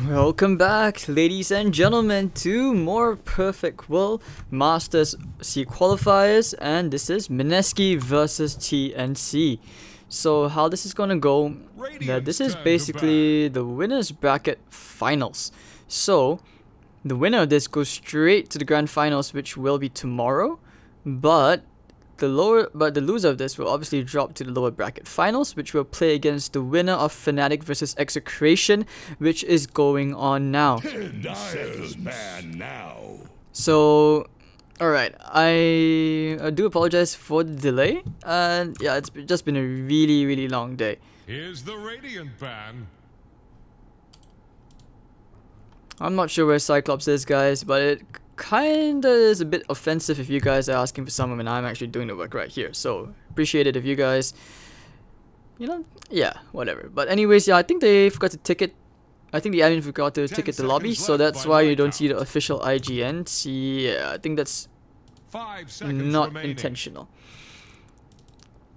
Welcome back, ladies and gentlemen, to more Perfect World Masters C qualifiers, and this is Mineski versus TNC. So how this is gonna go? This is basically the winners bracket finals. So the winner of this goes straight to the grand finals, which will be tomorrow. But the loser of this will obviously drop to the lower bracket finals, which will play against the winner of Fnatic versus Execration, which is going on now. 10 seconds now. So, alright, I do apologize for the delay, and yeah, it's just been a really long day. Here's the Radiant ban. I'm not sure where Cyclops is, guys, but it kinda is a bit offensive if you guys are asking for someone and I'm actually doing the work right here. So appreciate it if you guys, yeah, whatever. But anyways, yeah, I think they forgot to ticket. I think the admin forgot to ticket the lobby, so that's why you don't see the official IGNs. Yeah, I think that's 5 seconds not remaining. intentional.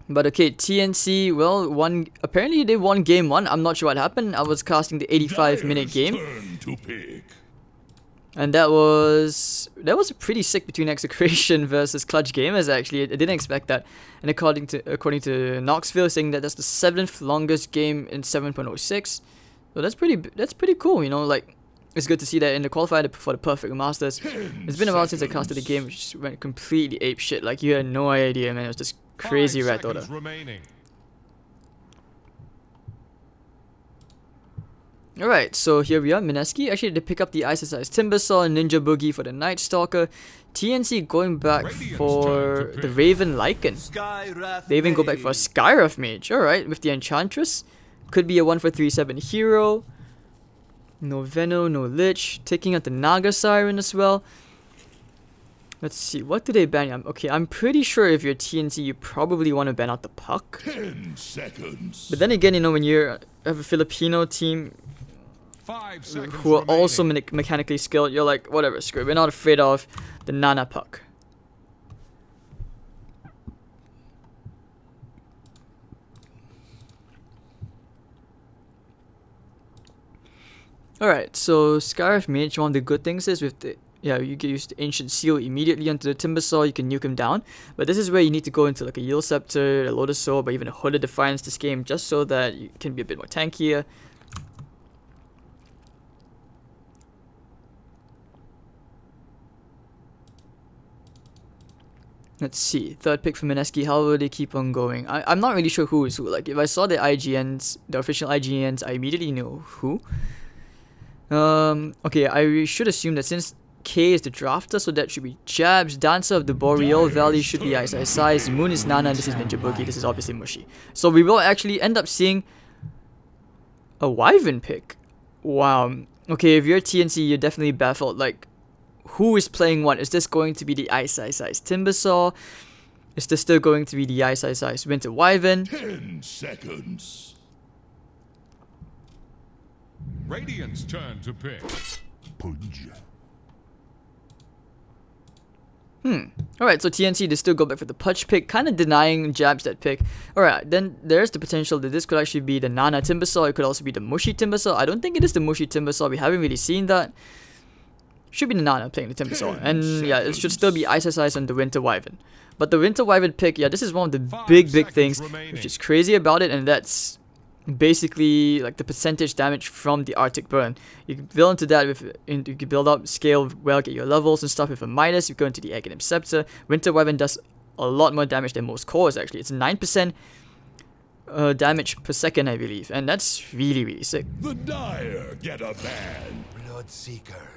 But okay, TNC, well, apparently they won game 1. I'm not sure what happened. I was casting the 85-minute game. Turn to pick. And that was a pretty sick between Execration versus Clutch Gamers. Actually, I didn't expect that. And according to Knoxville, saying that that's the 7th longest game in 7.06. So that's pretty cool. You know, like it's good to see that in the qualifier for the Perfect Masters. It's been a while since I casted the game, which just went completely ape shit. Like you had no idea, man. It was just crazy rat order. Remaining. Alright, so here we are, Mineski. Actually, they pick up the Ice-Size Timbersaw and Ninja Boogie for the Night Stalker. TNC going back for the Raven Lycan. They even go back for a Skywrath Mage. Alright, with the Enchantress. Could be a 1-for-3/7 hero. No Veno, no Lich. Taking out the Naga Siren as well. Let's see, what do they ban? Okay, I'm pretty sure if you're TNC, you probably want to ban out the Puck. 10 seconds. But then again, you know, when you have a Filipino team 5 seconds who are remaining. also mechanically skilled, you're like, whatever, screw it. We're not afraid of the Nana Puck. Alright, so Skywrath Mage, one of the good things is with the, you get used to Ancient Seal immediately onto the Timbersaw, you can nuke him down. But this is where you need to go into like a Yield Scepter, a Lotus Soul, or even a Hooded Defiance this game, just so that you can be a bit more tankier. Let's see, third pick for Mineski, how will they keep on going? I'm not really sure who is who. Like, if I saw the IGNs, the official IGNs, I immediately knew who. Okay, I should assume that since K is the drafter, so that should be Jabs. Dancer of the Boreal Valley should be Ice. Moon is Nana, and this is Ninja Boogie. This is obviously Mushy. So we will actually end up seeing a Wyvern pick. Wow. Okay, if you're TNC, you're definitely baffled. Like, who is playing what? Is this going to be the Ice Timbersaw? Is this still going to be the Ice Winter Wyvern? 10 seconds. Radiant's turn to pick. Punch. Alright, so TNC, they still go back for the Pudge pick, kind of denying Jabs that pick. Alright, then there's the potential that this could actually be the Nana Timbersaw. It could also be the Mushy Timbersaw. I don't think it is the Mushy Timbersaw. We haven't really seen that. Should be the Nana playing the Timbersaw. And yeah, it should still be Ice on the Winter Wyvern. But the Winter Wyvern pick, yeah, this is one of the big things, which is crazy about it, and that's basically like the percentage damage from the Arctic Burn. You can build into that with, you can build up, scale well, get your levels and stuff with a Midas. You go into the Aghanim Scepter. Winter Wyvern does a lot more damage than most cores actually. It's 9% damage per second, I believe, and that's really sick. The Dire get a ban. Bloodseeker.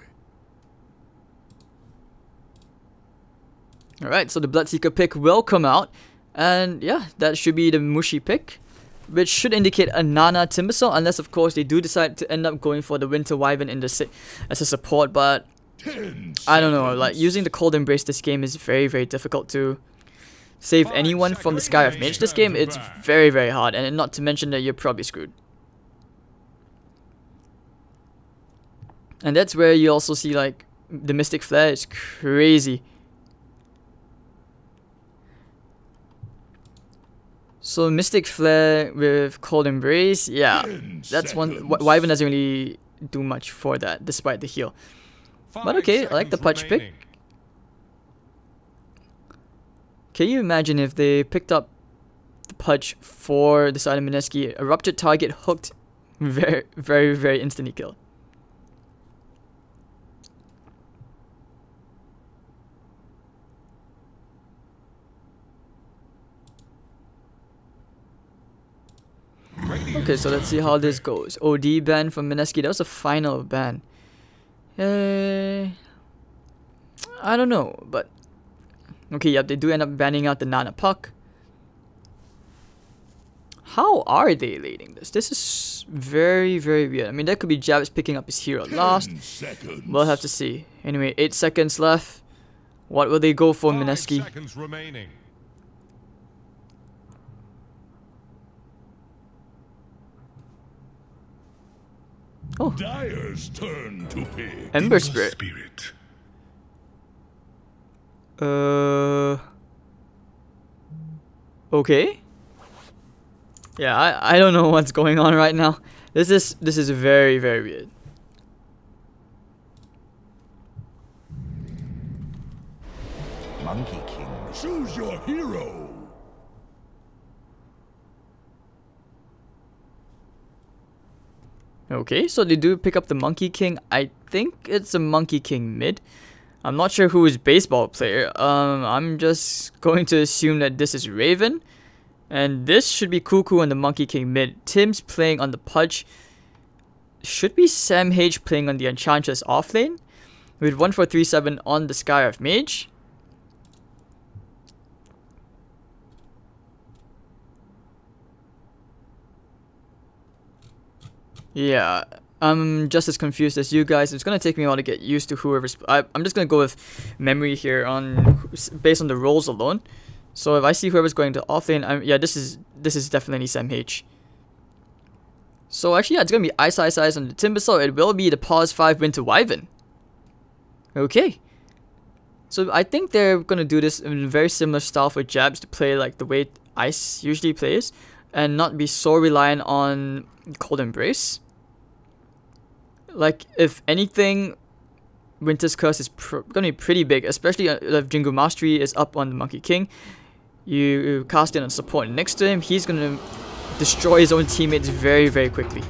Alright, so the Bloodseeker pick will come out, and yeah, that should be the Mushy pick, which should indicate a Nana Timbersaw, unless of course they do decide to end up going for the Winter Wyvern in the as a support. But I don't know, like using the Cold Embrace this game is very difficult to save anyone from the Skywrath Mage this game. It's very hard, and not to mention that you're probably screwed. And that's where you also see like the Mystic Flare is crazy. So Mystic Flare with Cold Embrace, yeah, that's one. Wyvern doesn't really do much for that despite the heal. But okay, I like the punch pick. Can you imagine if they picked up the punch for the side of Mineski, a ruptured target hooked, very instantly kill. Okay, so let's see how this goes. OD ban from Mineski. That was a final ban. I don't know, but okay, yep, they do end up banning out the Nana puck. How are they lating this? This is very weird. I mean, that could be Jabs picking up his hero last. We'll have to see. Anyway, 8 seconds left. What will they go for, Mineski? 5 seconds remaining. Oh, Dyer's turn to pick. Ember Spirit. Okay. Yeah, I don't know what's going on right now. This is very weird. Monkey King. Choose your hero. Okay, so they do pick up the Monkey King. I think it's a Monkey King mid. I'm not sure who is baseball player. I'm just going to assume that this is Raven. And this should be Cuckoo on the Monkey King mid. Tim's playing on the Pudge. Should be Sam H playing on the Enchantress offlane. With 1437 on the Skyrive Mage. Yeah, I'm just as confused as you guys. It's gonna take me a while to get used to whoever's. I'm just gonna go with memory here based on the roles alone. So if I see whoever's going to offlane, yeah, this is definitely Sam H. So actually, yeah, it's gonna be Ice on the Timbersaw. It will be the Pause 5 Winter Wyvern. Okay. So I think they're gonna do this in a very similar style for Jabs to play like the way Ice usually plays, and not be so reliant on Cold Embrace. Like, if anything, Winter's Curse is gonna be pretty big, especially if Jingu Mastery is up on the Monkey King. You cast it on support next to him, he's gonna destroy his own teammates very quickly.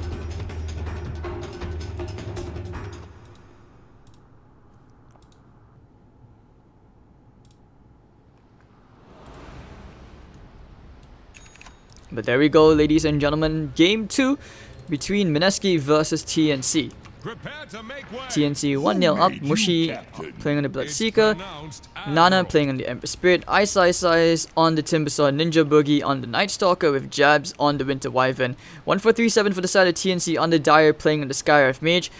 But there we go, ladies and gentlemen. Game 2 between Mineski versus TNC. TNC 1-0 up. Mushi playing on the Bloodseeker. Nana playing on the Ember Spirit. Ice on the Timbersaw. Ninja Boogie on the Night Stalker with Jabs on the Winter Wyvern. 1437 for the side of TNC on the Dyer playing on the Skyrive Mage.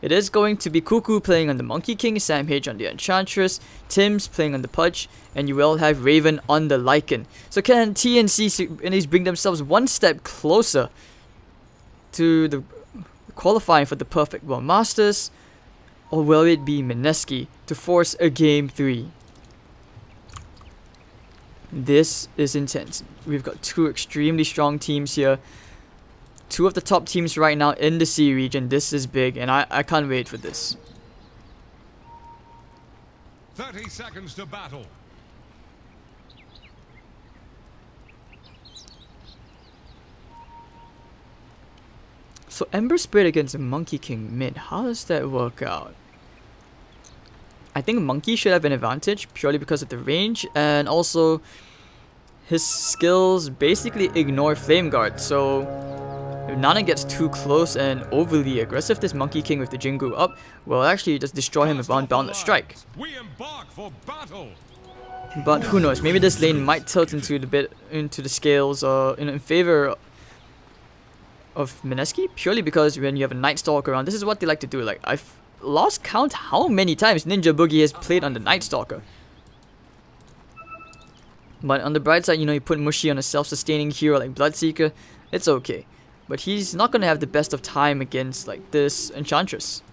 It is going to be Cuckoo playing on the Monkey King, Sam H on the Enchantress, Tim's playing on the Pudge, and you will have Raven on the Lycan. So can TNC at least bring themselves one step closer to the qualifying for the Perfect World Masters, or will it be Mineski to force a Game 3? This is intense. We've got two extremely strong teams here. Two of the top teams right now in the C region. This is big, and I can't wait for this. 30 seconds to battle. So Ember Spirit against Monkey King mid. How does that work out? I think Monkey should have an advantage purely because of the range, and also his skills basically ignore Flame Guard. So if Nana gets too close and overly aggressive, this Monkey King with the Jingu up will actually just destroy him with one Boundless Strike. We embark for battle. But who knows? Maybe this lane might tilt into the scales in favor of Mineski, purely because when you have a Night Stalker around, this is what they like to do. Like, I've lost count how many times Ninja Boogie has played on the Night Stalker. But on the bright side, you know, you put Mushi on a self-sustaining hero like Bloodseeker, it's okay. But he's not going to have the best of time against like this Enchantress.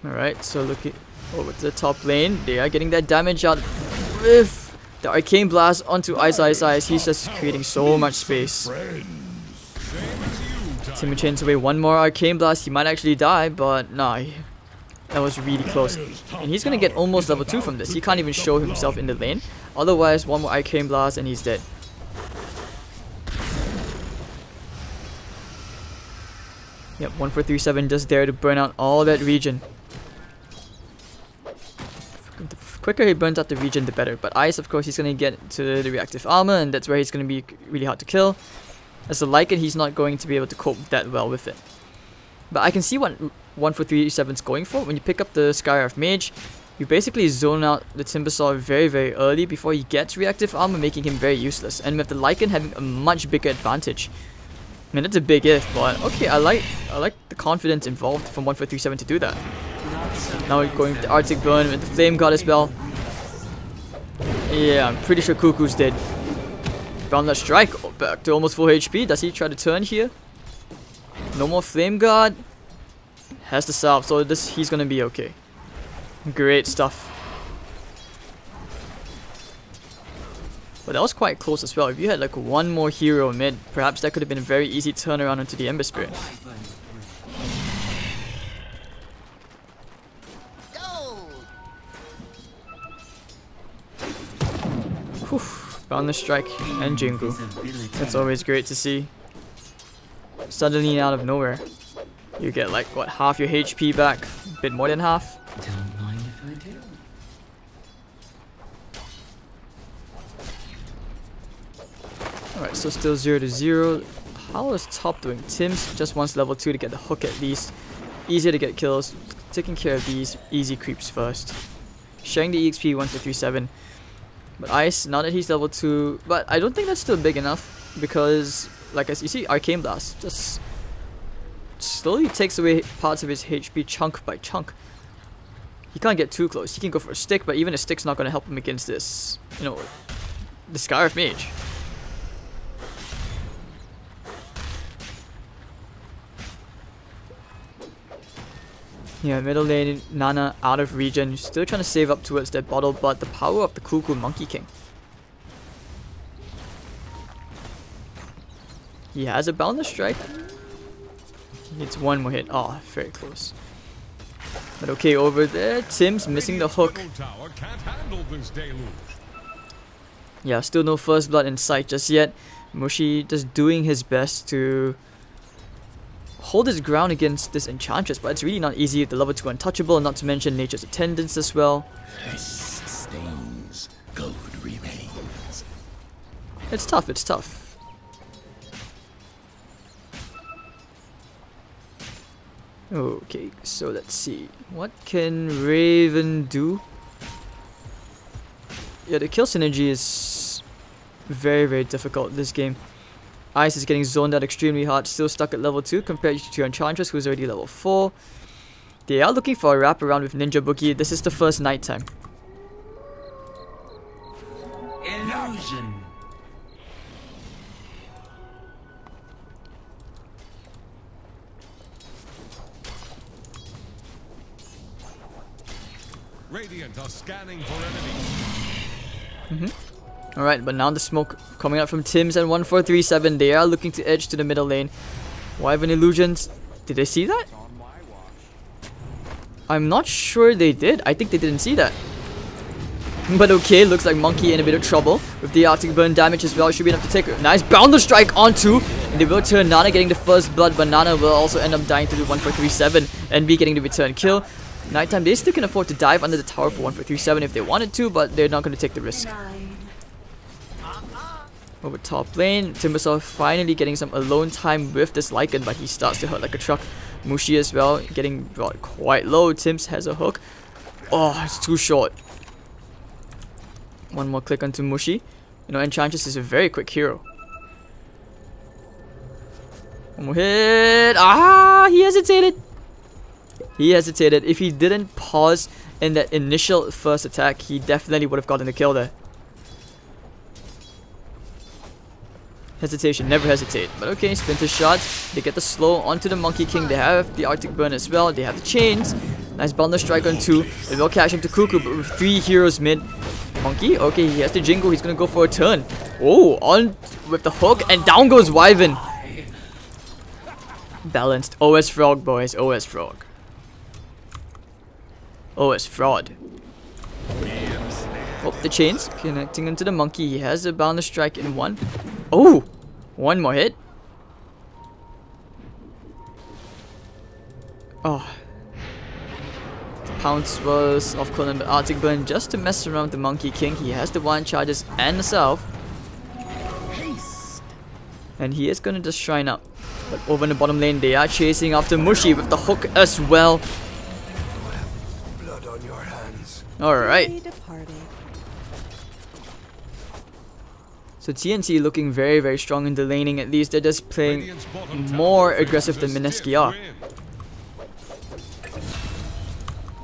Alright, so looking over to the top lane, they are getting that damage out with the Arcane Blast onto Ice. He's just creating so much space. Timmy chains away one more Arcane Blast. He might actually die, but nah. That was really close. And he's gonna get almost level 2 from this. He can't even show himself in the lane. Otherwise, one more Arcane Blast and he's dead. Yep, 1437 just there to burn out all that region. The quicker he burns out the region, the better. But Ice, of course, he's gonna get to the reactive armor, and that's where he's gonna be really hard to kill. As a Lycan, he's not going to be able to cope that well with it. But I can see what 1437's going for. When you pick up the Skyrife Mage, you basically zone out the Timbersaw very, very early before he gets reactive armor, making him very useless. And with the Lycan having a much bigger advantage. I mean, that's a big if, but okay, I like the confidence involved from 1437 to do that. Now we're going with the Arctic Burn with the Flame God as well. Yeah, I'm pretty sure Cuckoo's dead. Boundless Strike, back to almost full HP. Does he try to turn here? No more Flame God. Has the salve, so he's gonna be okay. Great stuff. But that was quite close as well. If you had like one more hero mid, perhaps that could have been a very easy turnaround into the Ember Spirit. Whew. Boundless Strike and Jingu. That's always great to see. Suddenly out of nowhere, you get like what, half your HP back, a bit more than half. Don't mind if I do. Alright, so still 0-0. How is top doing? Tim's just wants level 2 to get the hook at least. Easier to get kills. Taking care of these easy creeps first. Sharing the EXP 1437. But Ice, now that he's level 2, but I don't think that's still big enough because, like as you see, Arcane Blast just slowly takes away parts of his HP chunk by chunk. He can't get too close. He can go for a stick, but even a stick's not going to help him against this, you know, the Skyrife Mage. Yeah, middle lane, Nana out of region, still trying to save up towards that bottle, but the power of the Cuckoo Monkey King. He has a Boundless Strike. He needs one more hit. Oh, very close. But okay, over there, Tim's missing the hook. Yeah, still no first blood in sight just yet. Mushi just doing his best to hold his ground against this Enchantress, but it's really not easy with the level 2 untouchable, not to mention Nature's Attendance as well. Stains, gold remains. It's tough, it's tough. Okay, so let's see. What can Raven do? Yeah, the kill synergy is very, very difficult this game. Ice is getting zoned out extremely hard, still stuck at level 2 compared to Enchantress, who's already level 4. They are looking for a wraparound with Ninja Boogie. This is the first nighttime. Illusion. Radiant are scanning for enemies. Alright, but now the smoke coming out from Tim's and 1437. They are looking to edge to the middle lane. Wyvern Illusions. Did they see that? I'm not sure they did. I think they didn't see that. But okay, looks like Monkey in a bit of trouble. With the Arctic Burn damage as well, should be enough to take a nice Boundless Strike onto. And they will turn Nana getting the first blood, but Nana will also end up dying to the 1437 and be getting the return kill. Nighttime, they still can afford to dive under the tower for 1437 if they wanted to, but they're not going to take the risk. Over top lane, Timbersaw finally getting some alone time with this Lycan, but he starts to hurt like a truck. Mushi as well, getting brought quite low. Tims has a hook. Oh, it's too short. One more click onto Mushi. You know, Enchantress is a very quick hero. One more hit. Ah, he hesitated. He hesitated. If he didn't pause in that initial first attack, he definitely would have gotten the kill there. Hesitation, never hesitate. But okay, Splinter Shots. They get the slow onto the Monkey King. They have the Arctic Burn as well. They have the chains. Nice Boundless Strike on 2. They will catch him to Cuckoo, but with 3 heroes mid. Monkey, okay, he has the Jingle. He's gonna go for a turn. Oh, on with the hook, and down goes Wyvern. Balanced. OS Frog, boys. OS Frog. OS Fraud. Oh, the chains connecting into the monkey. He has a boundless strike in one. Oh! One more hit. Oh. The pounce was off Colin, but Arctic Burn just to mess around with the Monkey King. He has the one charges and the self. And he is going to just shrine up. But over in the bottom lane, they are chasing after Mushi with the hook as well. Blood on your hands. Alright. So TNC looking very, very strong in the laning. At least they're just playing more aggressive than Mineski are.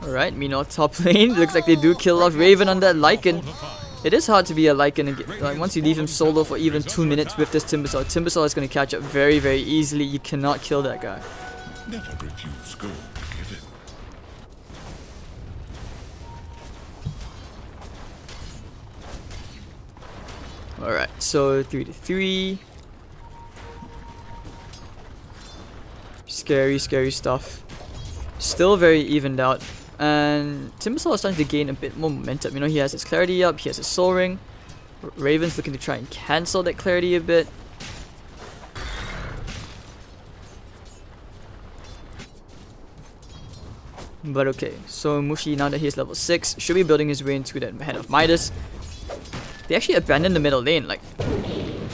Alright, meanwhile top lane, looks like they do kill off Raven on that Lycan. It is hard to be a Lycan again. Like, once you leave him solo for even 2 minutes with this Timbersaw, Timbersaw is going to catch up very, very easily. You cannot kill that guy. Never refuse gold given. Alright, so 3-3. Scary, scary stuff. Still very evened out. And Timbersaw is starting to gain a bit more momentum. You know, he has his clarity up, he has his soul ring. Raven's looking to try and cancel that clarity a bit. But okay, so Mushi, now that he's level 6, should be building his way into that Hand of Midas. They actually abandoned the middle lane. Like,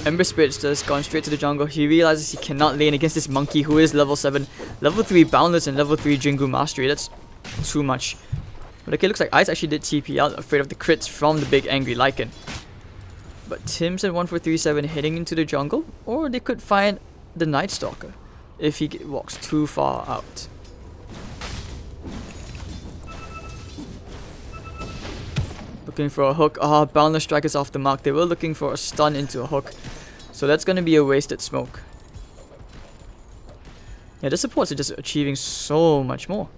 Ember Spirit's just gone straight to the jungle. He realizes he cannot lane against this monkey who is level 7, level 3 Boundless, and level 3 Jingu Mastery. That's too much. But okay, looks like Ice actually did TP out, afraid of the crits from the big angry Lycan. But Tim's at 1437 heading into the jungle, or they could find the Night Stalker if he walks too far out. Looking for a hook. Ah, Boundless Strike is off the mark. They were looking for a stun into a hook, so that's going to be a wasted smoke. Yeah, the supports are just achieving so much more.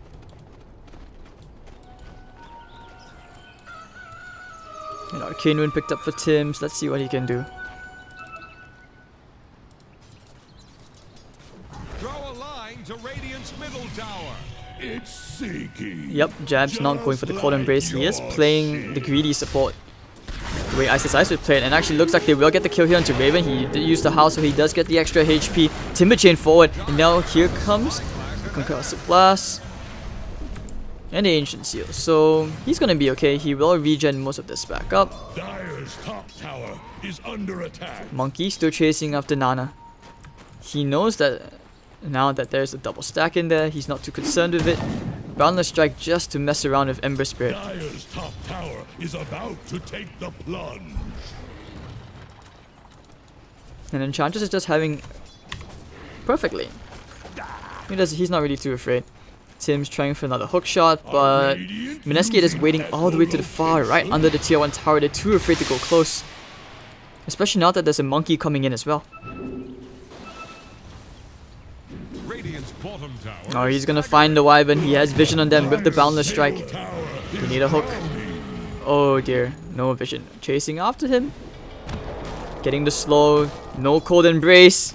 And Arcane Wind picked up for Tim's. Let's see what he can do. Throw a line to Radiant's middle tower. It's Seeky. Yep, Jab's not going for the Cold Embrace. He is playing the greedy support the way Ice would play it, and actually looks like they will get the kill here onto Raven. He did use the house, so he does get the extra HP. Timber Chain forward, and now here comes the Concussive Blast and the Ancient Seal. So he's gonna be okay. He will regen most of this back up. Dire's top tower is under attack. Monkey still chasing after Nana. He knows that now that there's a double stack in there, he's not too concerned with it. Boundless Strike just to mess around with Ember Spirit. Dire's top tower is about to take the plunge. And Enchantress is just having perfectly. He's not really too afraid. Tim's trying for another hook shot, but Mineski is waiting all the way to the far right under the tier 1 tower. They're too afraid to go close. Especially now that there's a monkey coming in as well. Radiant's bottom tower. Oh, he's gonna find the Wyvern. He has vision on them with the Boundless Strike. You need a hook. Oh dear, no vision. Chasing after him. Getting the slow, no Cold Embrace.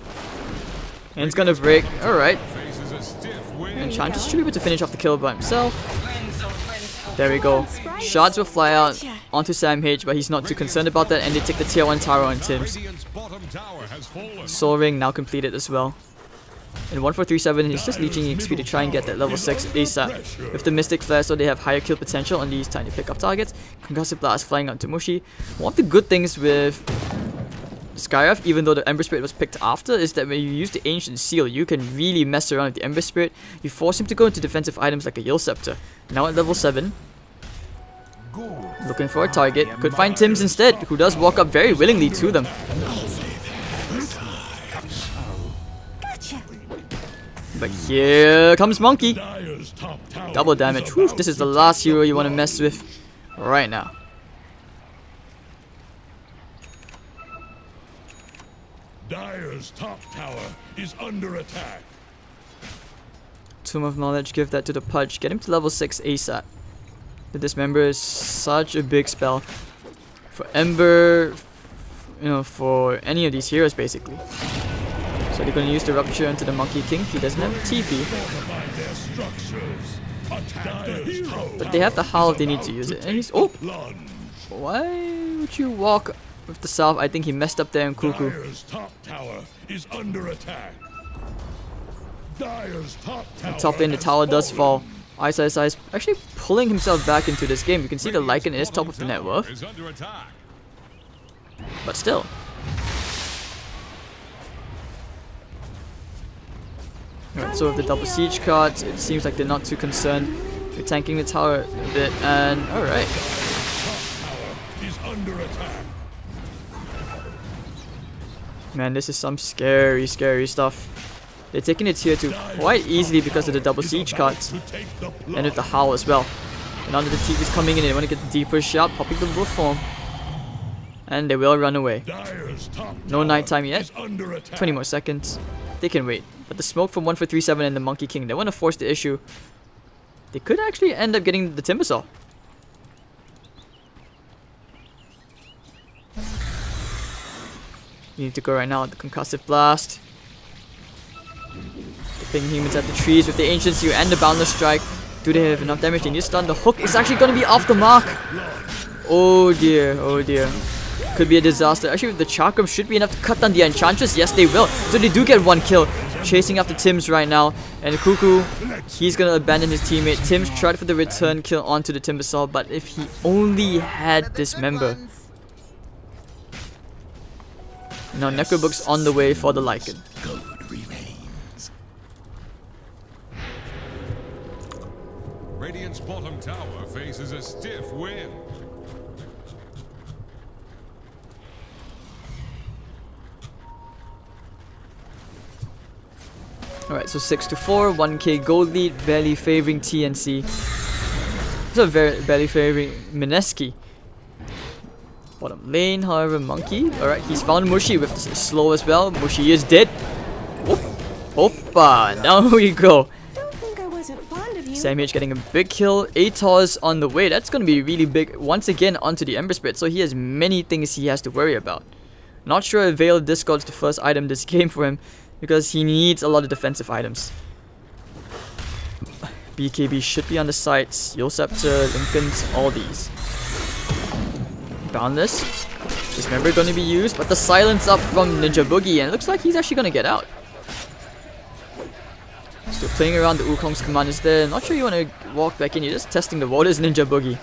And it's gonna break. Alright. Faces a stiff wind. Enchantress should be able to finish off the kill by himself. There we go. Shots will fly out onto Sam H, but he's not too concerned about that, and they take the tier 1 tower on Tim's. Radiant's bottom tower has fallen. Soul Ring now completed as well. And 1437, he's just leeching XP to try and get that level 6 ASAP. With the Mystic Flare, so they have higher kill potential on these tiny pickup targets. Concussive Blast flying onto Mushi. One of the good things with Skyrath, even though the Ember Spirit was picked after, is that when you use the Ancient Seal, you can really mess around with the Ember Spirit. You force him to go into defensive items like a Yield Scepter. Now at level 7. Looking for a target. Could find Tim's instead, who does walk up very willingly to them. But here comes Monkey. Double damage. Whew, this is the last hero you want to mess with right now. Dire's top tower is under attack. Tomb of Knowledge, give that to the Pudge. Get him to level 6 ASAP. The Dismember is such a big spell. For Ember, you know, for any of these heroes basically. So So they're gonna use the Rupture into the Monkey King. He doesn't have TP. But they have the Howl if they need to use it. And he's... Oh! Why would you walk with the Salve? I think he messed up there in Cuckoo. Dire's top tower is under attack. Dire's top tower Top lane, the tower does fall. Ice actually pulling himself back into this game. You can see the Lycan is top of the net worth. Is under attack. But still. Alright, so with the double siege cards, it seems like they're not too concerned. We're tanking the tower a bit, and alright. is under attack. Man, this is some scary, scary stuff. They're taking the tier 2 quite easily because of the double siege cards. And with the Howl as well. And now that the TP is coming in, they want to get the deeper shot, popping the wolf form. And they will run away. No nighttime yet. 20 more seconds. They can wait. But the smoke from 1-for-3-7 and the Monkey King, they want to force the issue. They could actually end up getting the Timbersaw. You need to go right now at the Concussive Blast. The Ping Humans at the trees with the Ancient Seal and the Boundless Strike. Do they have enough damage? They need to stun. The hook is actually going to be off the mark. Oh dear, oh dear. Could be a disaster. Actually, the Chakram should be enough to cut down the Enchantress. Yes, they will. So they do get one kill. Chasing after Tims right now. And Cuckoo, he's going to abandon his teammate. Tims tried for the return kill onto the Timbersaw, but if he only had Dismember. Now Necrobook's on the way for the Lycan. Radiant's bottom tower faces a stiff wind. Alright, so 6-4, 1k gold lead, barely favoring TNC. So barely favoring Mineski. Bottom lane, however, Monkey. Alright, he's found Mushi with the slow as well. Mushi is dead. Oppa, down we go. Sam H getting a big kill. Atos on the way. That's going to be really big once again onto the Ember Spirit. So he has many things he has to worry about. Not sure if Veil of Discord's the first item this game for him, because he needs a lot of defensive items. BKB should be on the sides. Yule Scepter, Lincoln's, all these. Boundless. Dismember going to be used, but the silence up from Ninja Boogie, and it looks like he's actually going to get out. Still playing around. The Wukong's command is there. Not sure you want to walk back in. You're just testing the waters, Ninja Boogie.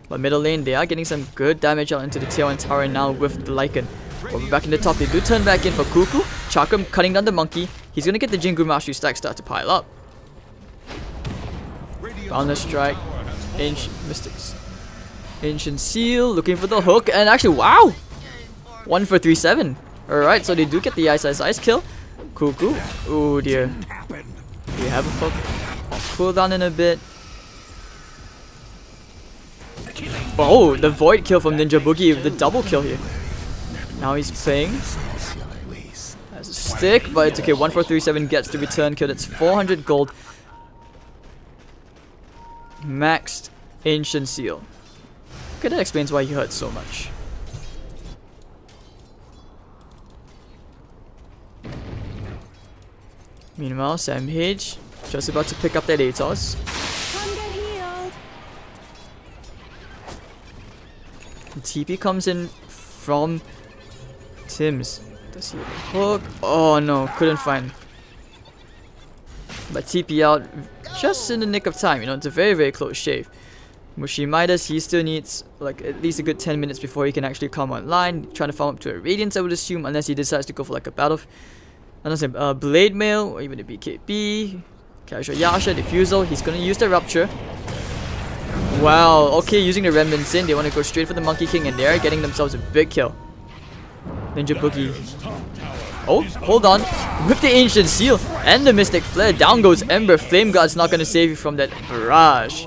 But middle lane, they are getting some good damage out into the tier 1 tower now with the Lycan. Over back in the top, they do turn back in for Cuckoo. Chakram cutting down the Monkey. He's going to get the Jingu Mastery stack start to pile up. Boundless Strike. Ancient Mystics. Ancient Seal looking for the hook. And actually, wow! 1-for-3-7. Alright, so they do get the Ice kill. Cuckoo. Oh dear. We have a hook. Cool down in a bit. Oh, the Void kill from Ninja Boogie with the double kill here. Now he's playing as a stick, but it's okay. 1-4-3-7 gets the return kill. That's 400 gold. Maxed Ancient Seal. Okay, that explains why he hurt so much. Meanwhile, Sam H just about to pick up that Atos. The TP comes in from Tims. Does he have a hook? Oh no, couldn't find. But TP out just in the nick of time, you know, it's a very, very close shave. Mushi Midas, he still needs like at least a good 10 minutes before he can actually come online. Trying to farm up to a Radiance, I would assume, unless he decides to go for like a battle. Unless a Blade Mail or even a BKB. Casual Yasha, Diffusal, he's gonna use the Rupture. Wow, okay, using the Remnants in, they want to go straight for the Monkey King, and they are getting themselves a big kill. Ninja Boogie. Oh, hold on. With the Ancient Seal and the Mystic Flare, down goes Ember. Flame Guard's not going to save you from that barrage.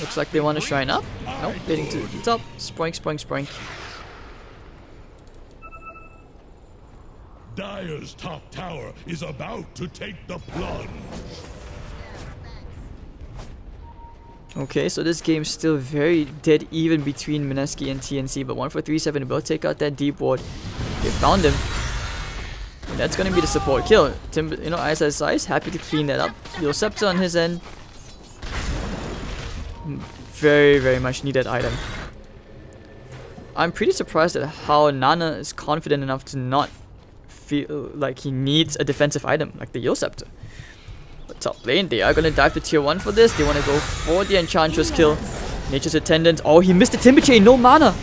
Looks like they want to shrine up. Nope, getting to the top. Spoink, spoink, spoink. Dire's top tower is about to take the plunge. Okay, so this game's still very dead even between Mineski and TNC, but 1437 will take out that deep ward. They found him. And that's gonna be the support kill. Ice happy to clean that up. Scepter on his end. Very, very much needed item. I'm pretty surprised at how Nana is confident enough to not feel like he needs a defensive item like the Scepter. But top lane, they are gonna dive to tier 1 for this. They wanna go for the Enchantress kill. Nature's Attendant. Oh, he missed the Timber Chain, no mana!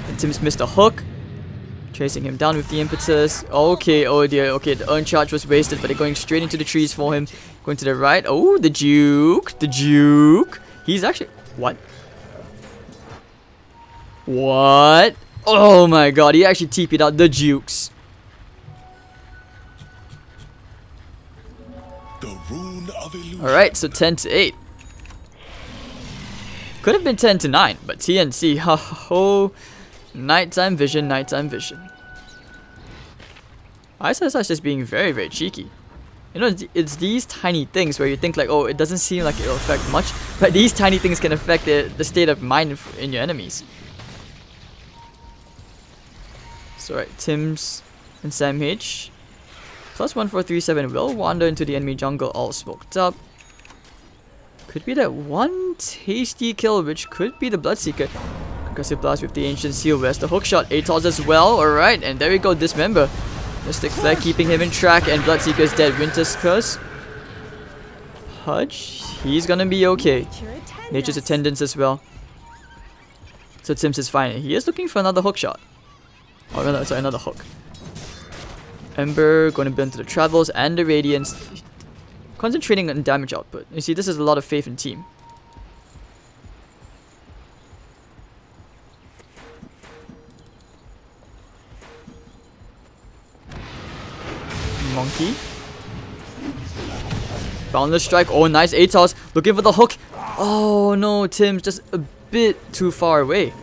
And Tim's missed a hook. Chasing him down with the impetus. Okay, oh dear. Okay, the Urn Charge was wasted, but they're going straight into the trees for him. Going to the right. Oh, the Juke. The Juke. He's actually... What? What? Oh my god, he actually TP'd out the Jukes. Alright, so 10 to 8. Could have been 10 to 9, but TNC, ho. Nighttime vision, nighttime vision. ISS just being very, very cheeky. It's these tiny things where you think like, oh, it doesn't seem like it'll affect much, but these tiny things can affect the state of mind in your enemies. So right, Tim's and Sam H. Plus 1437 will wander into the enemy jungle all smoked up. Could be that one tasty kill, which could be the Bloodseeker. Concussive Blast with the Ancient Seal. Where's the hookshot? Atos as well. Alright, and there we go, Dismember. Mystic Flare keeping him in track, and Bloodseeker's dead. Winter's Curse. Hudge, he's gonna be okay. Nature's Attendance as well. So Tim's is fine. He is looking for another hookshot. Oh no, sorry, another hook. Ember going to burn to the Travels and the Radiance. Concentrating on damage output. You see, this is a lot of faith in team. Monkey. Boundless Strike. Oh, nice Atos. Looking for the hook. Oh no, Tim's just a bit too far away.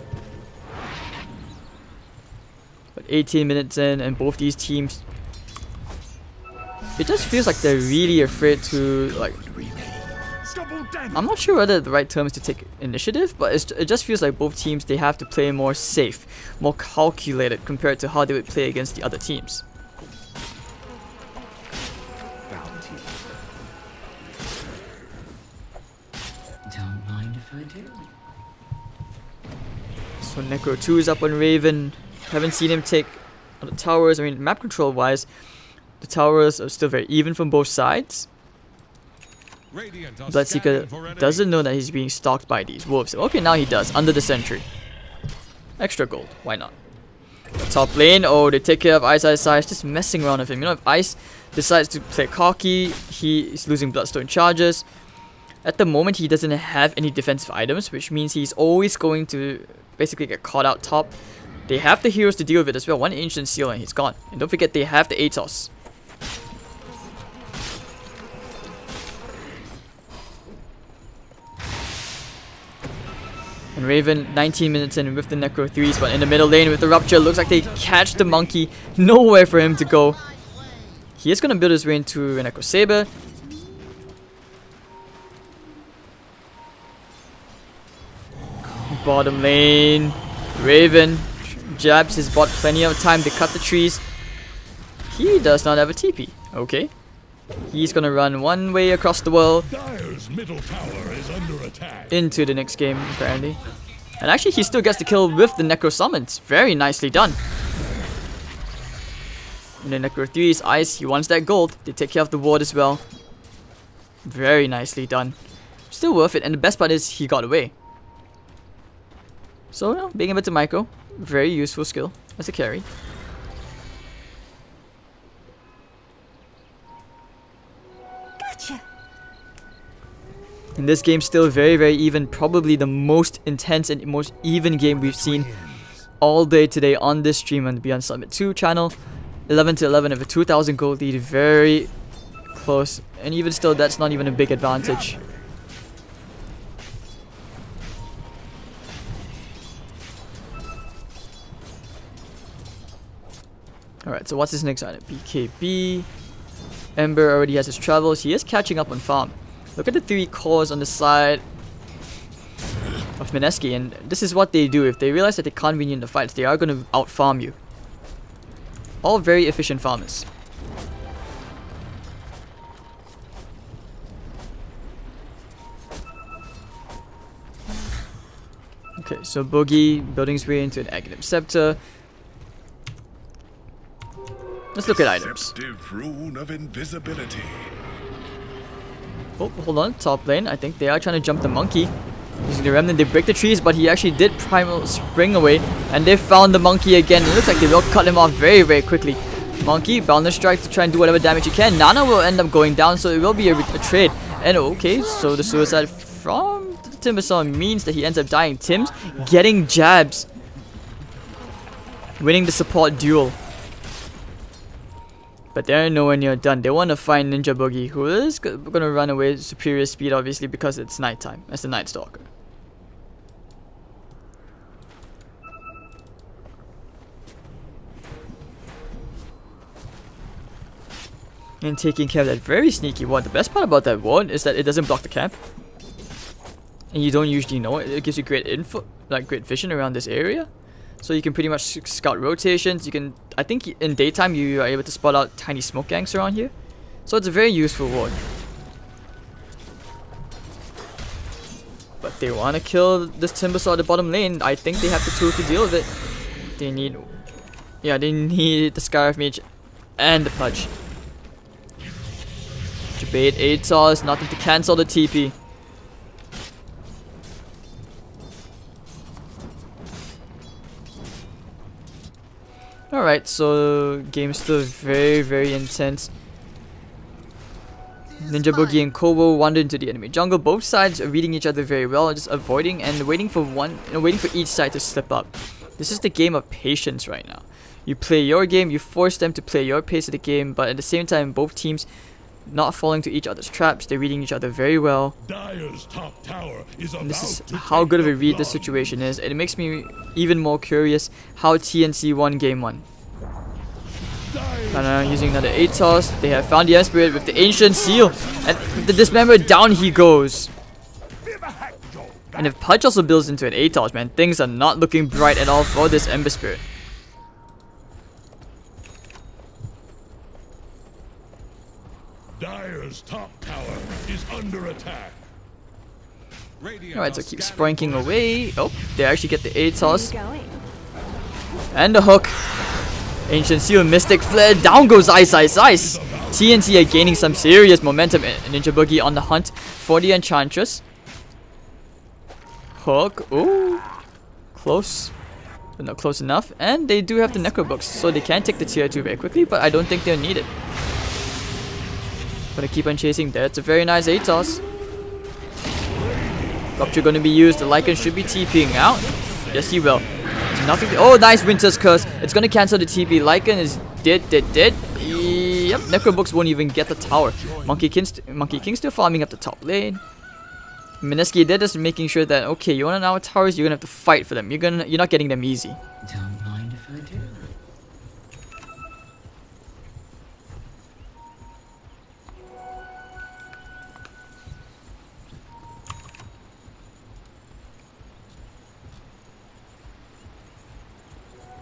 But 18 minutes in, and both these teams, it just feels like they're really afraid to, like, I'm not sure whether the right term is to take initiative, but it just feels like both teams, they have to play more safe, more calculated compared to how they would play against the other teams. Don't mind if I do. So Necro 2 is up on Raven. Haven't seen him take the towers. I mean, map control wise, the towers are still very even from both sides. Bloodseeker doesn't know that he's being stalked by these wolves. Okay, now he does, under the sentry. Extra gold, why not? Top lane, oh, they take care of Ice, just messing around with him. If Ice decides to play cocky, he is losing Bloodstone charges. At the moment, he doesn't have any defensive items, which means he's always going to basically get caught out top. They have the heroes to deal with it as well. One Ancient Seal and he's gone. And don't forget, they have the Atos. And Raven, 19 minutes in with the Necro 3s, but in the middle lane with the Rupture, looks like they catch the Monkey. Nowhere for him to go. He is going to build his way into an Echo Saber. Bottom lane, Raven jabs his bot plenty of time to cut the trees. He does not have a TP. Okay. He's gonna run one way across the world Dire's middle tower is under attack. into the next game, apparently. And actually, he still gets the kill with the Necro Summons. Very nicely done. And the Necro 3 is Ice. He wants that gold. They take care of the ward as well. Very nicely done. Still worth it. And the best part is he got away. So, being able to micro, very useful skill as a carry. Gotcha. And this game's still very, very even. Probably the most intense and most even game we've seen all day today on this stream on the Beyond Summit 2 channel. 11 to 11 of a 2,000 gold lead. Very close. And even still, that's not even a big advantage. Alright, so what's his next item? BKB. Ember already has his travels. He is catching up on farm. Look at the 3 cores on the side of Mineski, and this is what they do. If they realize that they can't win you in the fights, they are going to out-farm you. All very efficient farmers. Okay, so Boogie building his way into an Aghanim Scepter. Let's look at items. Deceptive rune of invisibility. Oh, hold on, top lane. I think they are trying to jump the monkey. Using the remnant, they break the trees, but he actually did primal spring away, and they found the monkey again. It looks like they will cut him off very, very quickly. Monkey, Boundless Strike to try and do whatever damage he can. Nana will end up going down, so it will be a trade. And okay, so the suicide from Timbersaw means that he ends up dying. Tim's getting jabs, winning the support duel. But they're nowhere near done. They want to find Ninja Boogie, who is going to run away with superior speed, obviously, because it's nighttime. As the Night Stalker. And taking care of that very sneaky ward. The best part about that ward is that it doesn't block the camp. And you don't usually know it. It gives you great info, like great vision around this area. So you can pretty much scout rotations. You can, I think in daytime you are able to spot out tiny smoke gangs around here. So it's a very useful ward. But they want to kill this Timbersaw at the bottom lane. I think they have the tools to deal with it. They need, yeah, they need the Scarif Mage and the Pudge. Debate ATOS, nothing to cancel the TP. Alright, so game's still very, very intense. Ninja Boogie and Kobo wander into the enemy jungle. Both sides are reading each other very well, just avoiding and waiting for waiting for each side to slip up. This is the game of patience right now. You play your game, you force them to play your pace of the game, but at the same time, both teams not falling to each other's traps. They're reading each other very well. Dyer's top tower is And this is how good of a read this situation is. And it makes me even more curious how TNC won game 1. And using another ATOS, they have found the Spirit with the Ancient Seal. And with the Dismember, down he goes. And if Pudge also builds into an ATOS, man, things are not looking bright at all for this Ember Spirit. Dyer's top tower is under attack. Alright, so keep spranking away. Oh, they actually get the ATOS. And the hook. Ancient Seal, Mystic Flare, down goes Ice. TNC are gaining some serious momentum. Ninja Boogie on the hunt for the Enchantress. Hook, ooh, close, but not close enough. And they do have the Necro Books, so they can take the tier 2 very quickly, but I don't think they'll need it. Gonna keep on chasing there. It's a very nice ATOS. Rupture gonna be used. The Lycan should be TPing out. Yes, he will. Nothing. Oh, nice Winter's Curse. It's gonna cancel the TP. Lycan is dead. Yep. Necrobooks won't even get the tower. Monkey King still farming up the top lane. Mineski did just making sure that okay, you want our towers, you're gonna have to fight for them. You're not getting them easy. Don't mind if I do.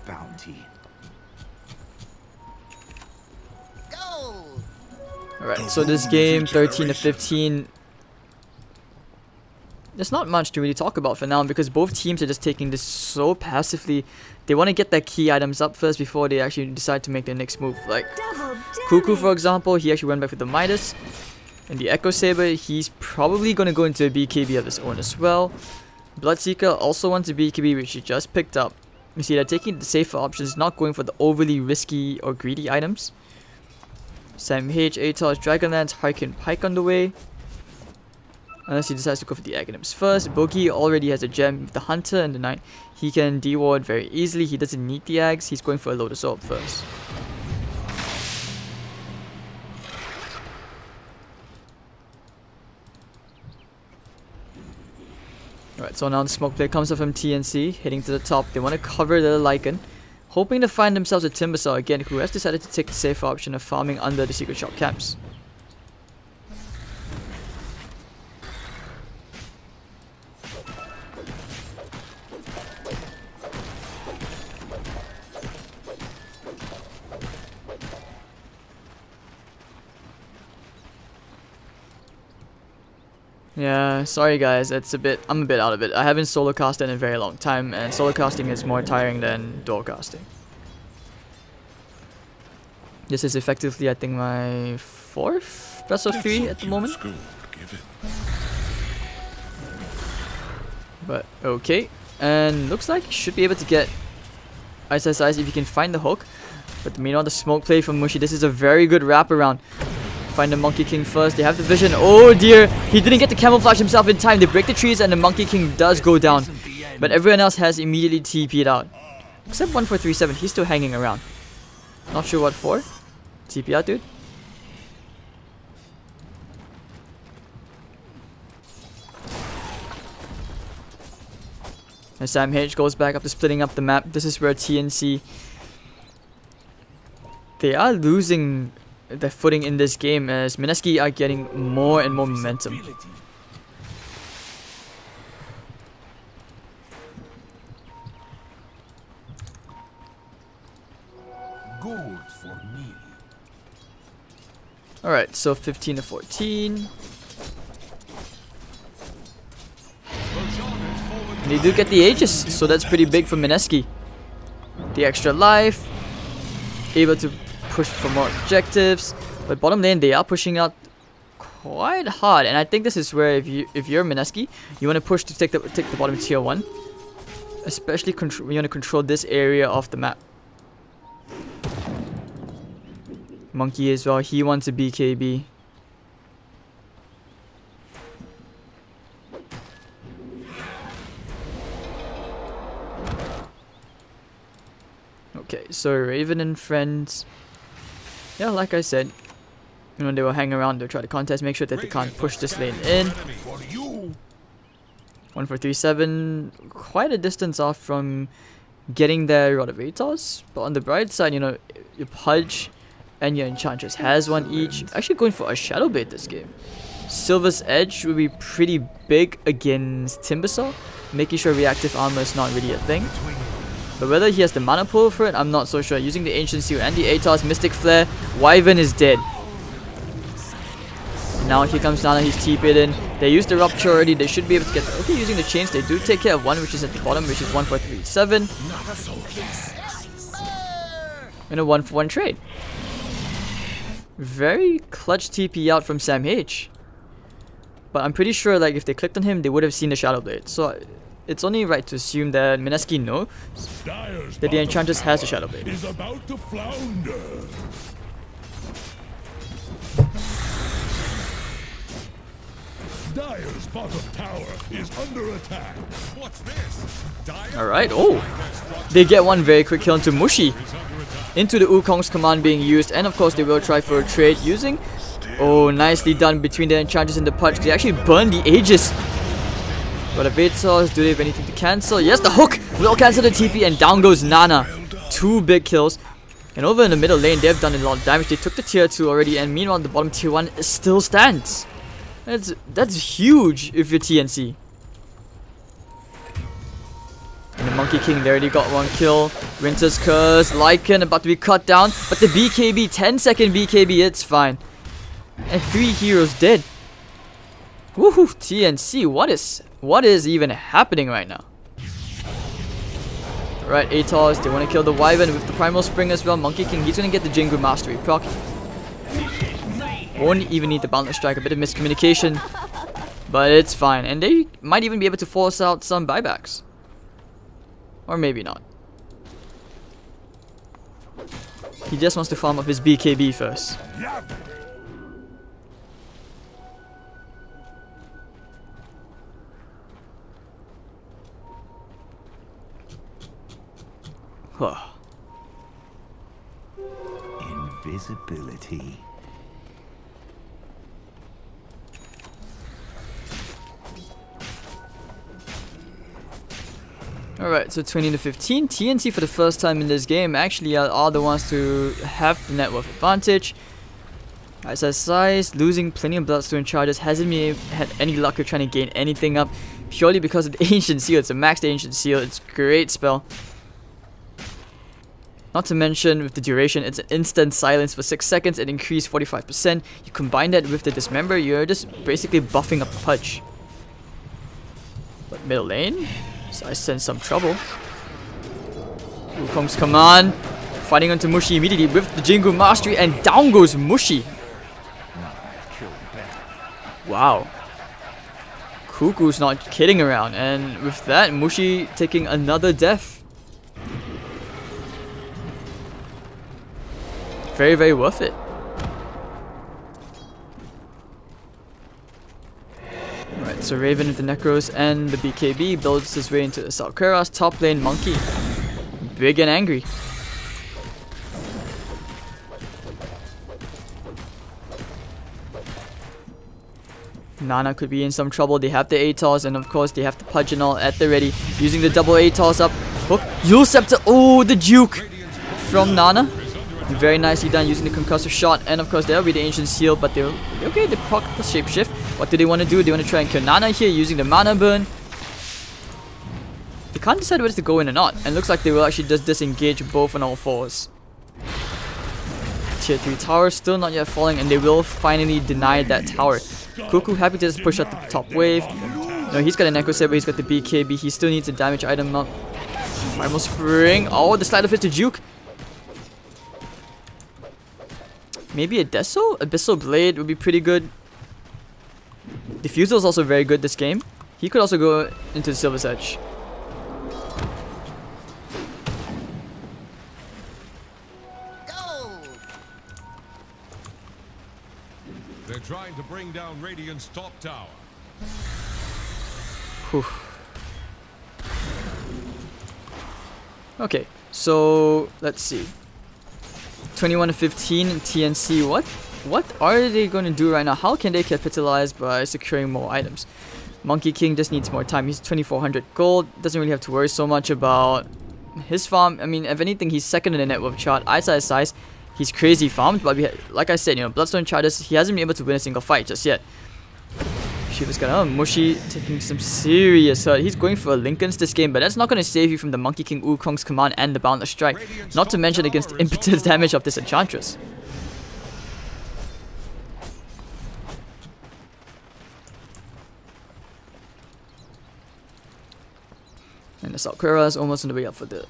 Bounty. Alright, so this game, 13 to 15. There's not much to really talk about for now because both teams are just taking this so passively. They want to get their key items up first before they actually decide to make their next move. Like Cuckoo, for example, he actually went back with the Midas. And the Echo Saber, he's probably going to go into a BKB of his own as well. Bloodseeker also wants a BKB, which he just picked up. You see, they're taking the safer options, not going for the overly risky or greedy items. Sam H, ATOS, Dragonlance, Harkin, Pike on the way. Unless he decides to go for the Aghanims first. Boogie already has a gem with the Hunter and the Knight. He can deward very easily. He doesn't need the Ags. He's going for a Lotus Orb first. Alright, so now the smoke play comes up from TNC, heading to the top. They want to cover the Lycan, hoping to find themselves a Timbersaw again, who has decided to take the safe option of farming under the secret shop camps. Yeah, sorry guys, I'm a bit out of it. I haven't solo casted in a very long time, and solo casting is more tiring than dual casting. This is effectively, I think, my 4th best of 3 at the moment. But okay, and looks like you should be able to get Ice if you can find the hook. But meanwhile, the smoke play from Mushi. This is a very good wraparound. Find the Monkey King first. They have the vision. Oh dear, he didn't get to camouflage himself in time. They break the trees and the Monkey King does go down. But everyone else has immediately TP'd out. Except 1437, he's still hanging around. Not sure what for. TP out, dude. And Sam H goes back up to splitting up the map. This is where TNC... They are losing their footing in this game as Mineski are getting more and more momentum. Gold for me. Alright, so 15 to 14. And they do get the Aegis, so that's pretty big for Mineski. The extra life, able to push for more objectives, but bottom lane they are pushing out quite hard, and I think this is where if you're Mineski, you want to push to take the bottom tier 1, especially when you want to control this area of the map. Monkey as well, he wants a BKB. Okay, so Raven and friends. Yeah, like I said, you know, they will hang around, they'll try to contest, make sure that they can't push this lane in. 1437, quite a distance off from getting their Rod of Atos, but on the bright side, you know, your Pudge and your Enchantress has one each. Actually going for a Shadow Blade this game. Silver's Edge will be pretty big against Timbersaw, making sure reactive armor is not really a thing. But whether he has the mana pool for it, I'm not so sure. Using the Ancient Seal and the Atos, Mystic Flare, Wyvern is dead. Now here comes Nana, he's TP'd in. They used the Rupture already, they should be able to get... Okay, using the Chains, they do take care of one, which is at the bottom, which is 1437. And a 1-for-1 trade. Very clutch TP out from Sam H. But I'm pretty sure, like, if they clicked on him, they would have seen the Shadow Blade. So it's only right to assume that Mineski knows that the Enchantress has the Shadow Blade. Is about to flounder. Dire's bottom tower is under attack. What's this? Alright, oh! They get one very quick kill into Mushi. Into the Wukong's command being used, and of course they will try for a trade using... Oh, nicely done between the Enchantress and the Pudge. They actually burn the Aegis. But a Vatos, do they have anything to cancel? Yes, the hook will cancel the TP, and down goes Nana. 2 big kills. And over in the middle lane, they've done a lot of damage. They took the tier 2 already, and meanwhile the bottom tier 1 still stands. That's huge if you're TNC. And the Monkey King, they already got 1 kill. Winter's Curse, Lycan about to be cut down. But the BKB, 10-second BKB, it's fine. And 3 heroes dead. Woohoo, TNC, what is even happening right now? Right, Atos, they want to kill the Wyvern with the Primal Spring as well. Monkey King, he's going to get the Jingu Mastery proc. Won't even need the Boundless Strike, a bit of miscommunication. But it's fine, and they might even be able to force out some buybacks. Or maybe not. He just wants to farm up his BKB first. Invisibility. Alright, so 20 to 15. TNC for the first time in this game actually are the ones to have the net worth advantage. Size, losing plenty of Bloodstone charges, hasn't had any luck of trying to gain anything up purely because of the Ancient Seal. It's a maxed Ancient Seal, it's a great spell. Not to mention with the duration, it's an instant silence for 6 seconds, it increased 45%. You combine that with the Dismember, you're just basically buffing up Pudge. Middle lane. So I sense some trouble. Wukong's command. Fighting onto Mushi immediately with the Jingu Mastery, and down goes Mushi. Wow. Cuckoo's not kidding around, and with that, Mushi taking another death. Very, very worth it. Alright, so Raven with the Necros and the BKB builds his way into the Salkura's top lane. Monkey, big and angry. Nana could be in some trouble. They have the ATOS, and of course they have the Pudge and all at the ready. Using the double ATOS up. Hook. Yule Scepter. Oh, the juke from Nana. Very nicely done using the concussive shot. And of course there'll be the Ancient Seal, but they're okay. They proc the Shapeshift. What do they want to do? They want to try and kill Nana here using the Mana Burn. They can't decide whether to go in or not. And looks like they will actually just disengage both on all fours. Tier 3 tower still not yet falling, and they will finally deny that tower. Cuckoo happy to just push out the top wave. No, he's got an Echo Saber, he's got the BKB, he still needs a damage item up. Primal Spring. Oh, the Sleight of Fist to Juke. Maybe a Deso? Abyssal Blade would be pretty good. Diffusal is also very good this game. He could also go into the Silver's Edge. They're trying to bring down Radiant's top tower. Whew. Okay, so let's see. 21 to 15 TNC. What are they going to do right now? How can they capitalize by securing more items? Monkey King just needs more time. He's 2400 gold. Doesn't really have to worry so much about his farm. I mean, if anything, he's second in the net worth chart. Size. He's crazy farmed, but like I said, you know, Bloodstone Charters, he hasn't been able to win a single fight just yet. Shiva's gonna Mushi taking some serious hurt. He's going for a Lincoln's this game, but that's not gonna save you from the Monkey King Wukong's command and the Boundless Strike. Not to mention against the impetus damage of this Enchantress. And the Salkura is almost on the way up for the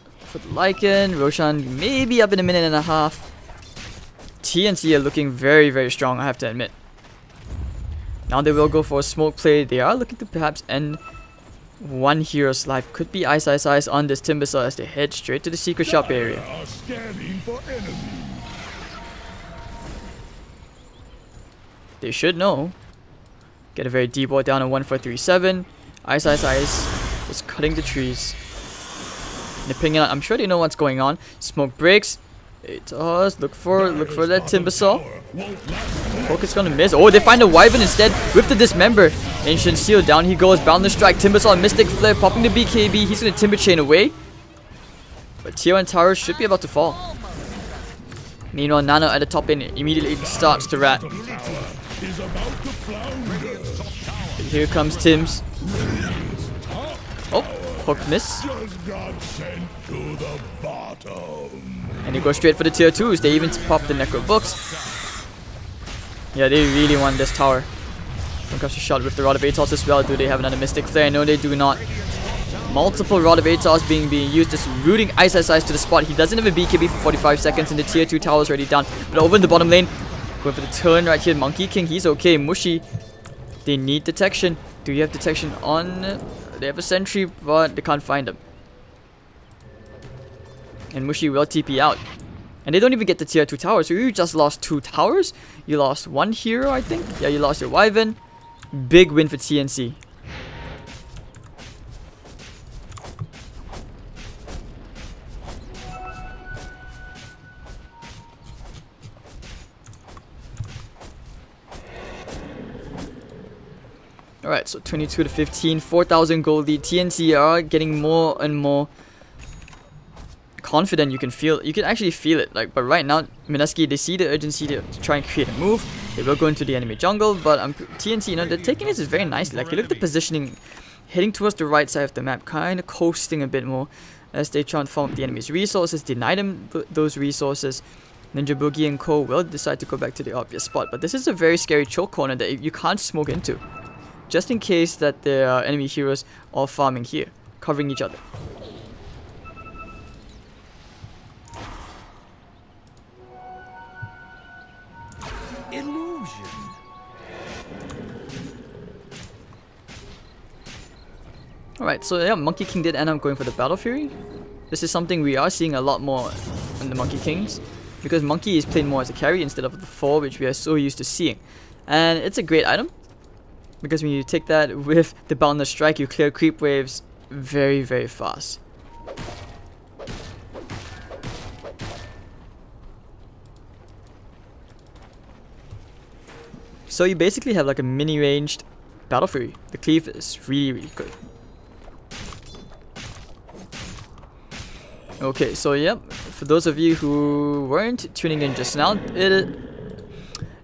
Lycan. Roshan maybe up in a minute and a half. TNC are looking very, very strong, I have to admit. Now they will go for a smoke play. They are looking to perhaps end one hero's life. Could be Ice on this Timbersaw as they head straight to the secret shop area. They should know. Get a very deep ward down on 1437. Ice just cutting the trees. Nipping out. I'm sure they know what's going on. Smoke breaks. It does. Look for that Timbersaw. Focus gonna miss. Oh, they find a Wyvern instead with the Dismember. Ancient Seal, down he goes. Boundless Strike. Timbersaw, Mystic Flare, popping the BKB. He's gonna Timber Chain away. But Tier 1 tower should be about to fall. Meanwhile, Nano at the top lane immediately starts to rat. Here comes Tim's. Oh, hook miss. And he goes straight for the tier 2s. They even pop the Necro Books. Yeah, they really want this tower. Here comes a shot with the Rod of Atos as well. Do they have another Mystic Flare? No, they do not. Multiple Rod of Atos being used, just rooting Ice to the spot. He doesn't have a BKB for 45 seconds, and the tier 2 tower is already down. But over in the bottom lane, going for the turn right here. Monkey King, he's okay. Mushi, they need detection. Do you have detection on? They have a sentry, but they can't find him. And Mushi will TP out. And they don't even get the tier 2 tower. So you just lost 2 towers. You lost 1 hero, I think. Yeah, you lost your Wyvern. Big win for TNC. Alright, so 22 to 15, 4,000 gold lead. TNC are getting more and more confident. You can actually feel it. Like, but right now, Mineski, they see the urgency to try and create a move. They will go into the enemy jungle, but TNC, you know, they're taking this very nicely. Like, you look at the positioning, heading towards the right side of the map, kind of coasting a bit more as they try and farm up the enemy's resources, deny them those resources. Ninja Boogie and Co will decide to go back to the obvious spot, but this is a very scary choke corner that you can't smoke into. just in case that there are enemy heroes all farming here, covering each other. Illusion. Alright, so yeah, Monkey King did end up going for the Battle Fury. This is something we are seeing a lot more in the Monkey Kings, because Monkey is played more as a carry instead of the 4, which we are so used to seeing. And it's a great item, because when you take that with the Boundless Strike, you clear creep waves very, very fast. So you basically have like a mini ranged Battle Fury. The cleave is really, really good. Okay, so yep, for those of you who weren't tuning in just now,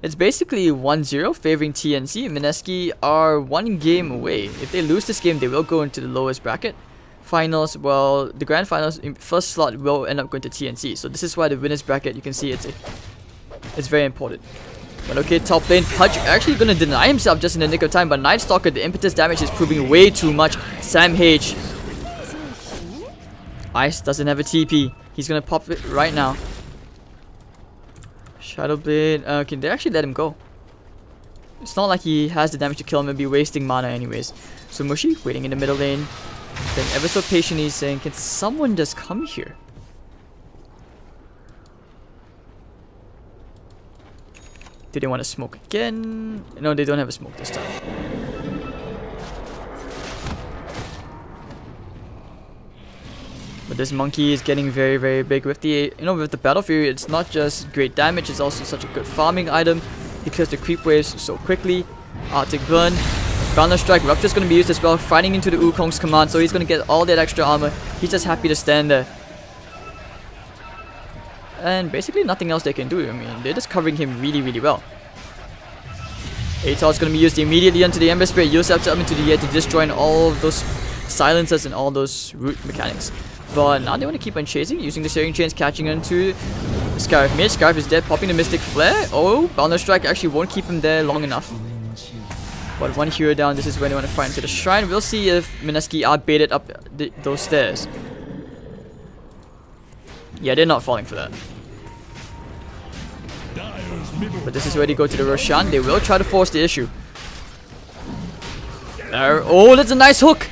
it's basically 1-0 favoring TNC. Mineski are 1 game away. If they lose this game, they will go into the lowest bracket. Finals, well, the grand finals, first slot will end up going to TNC. So this is why the winners bracket, you can see it's very important. But okay, top lane, Pudge actually gonna deny himself just in the nick of time, but Night Stalker, the impetus damage is proving way too much. Sam H. Ice doesn't have a TP. He's gonna pop it right now. Shadowblade, okay, they actually let him go. It's not like he has the damage to kill him and be wasting mana anyways. So Mushi, waiting in the middle lane. Then ever so patiently saying, can someone just come here? Do they want to smoke again? No, they don't have a smoke this time. But this monkey is getting very, very big with the, with the Battle Fury. It's not just great damage, it's also such a good farming item. He clears the creep waves so quickly. Arctic Burn, Boundless Strike, Rupture's gonna be used as well, fighting into the Wukong's command, so he's gonna get all that extra armor. He's just happy to stand there. And basically nothing else they can do. I mean, they're just covering him really, really well. Aether is going to be used immediately onto the Ember Spirit. Yourself up into the air to destroy all of those silencers and all those root mechanics. But now they want to keep on chasing, using the Searing Chains, catching onto Scarif mid. Scarif is dead, popping the Mystic Flare. Oh, Boundless Strike actually won't keep him there long enough. But 1 hero down, this is when they want to fight into the shrine. We'll see if Mineski are baited up those stairs. Yeah, they're not falling for that. But this is where they go to the Roshan. They will try to force the issue. There. Oh, that's a nice hook.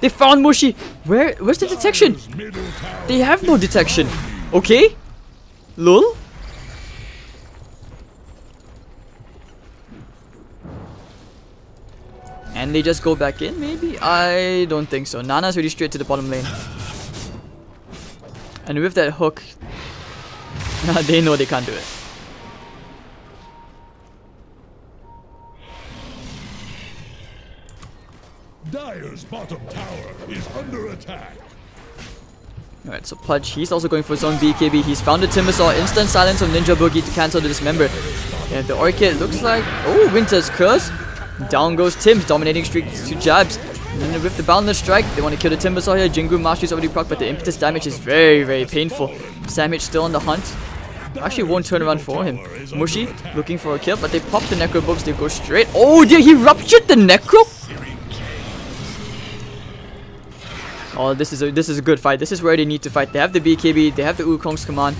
They found Mushi. Where's the detection? They have no detection. Okay. Lol. And they just go back in, maybe? I don't think so. Nana's really straight to the bottom lane. And with that hook, they know they can't do it. Dire's bottom tower is under attack. Alright, so Pudge, he's also going for his own BKB. He's found the Timbersaw, instant silence of Ninja Boogie to cancel the Dismember. And the Orchid looks like, oh, Winter's Curse. Down goes Tim's, dominating streak to jabs. And then with the Boundless Strike, they want to kill the Timbersaw here. Jingu Mastery's already proc, but the impetus damage is very, very painful. Samich still on the hunt. Actually won't turn around for him. Mushi looking for a kill, but they pop the Necro books, they go straight. Oh dear, he ruptured the Necro? Oh, this is a good fight. This is where they need to fight. They have the BKB, they have the Wukong's command.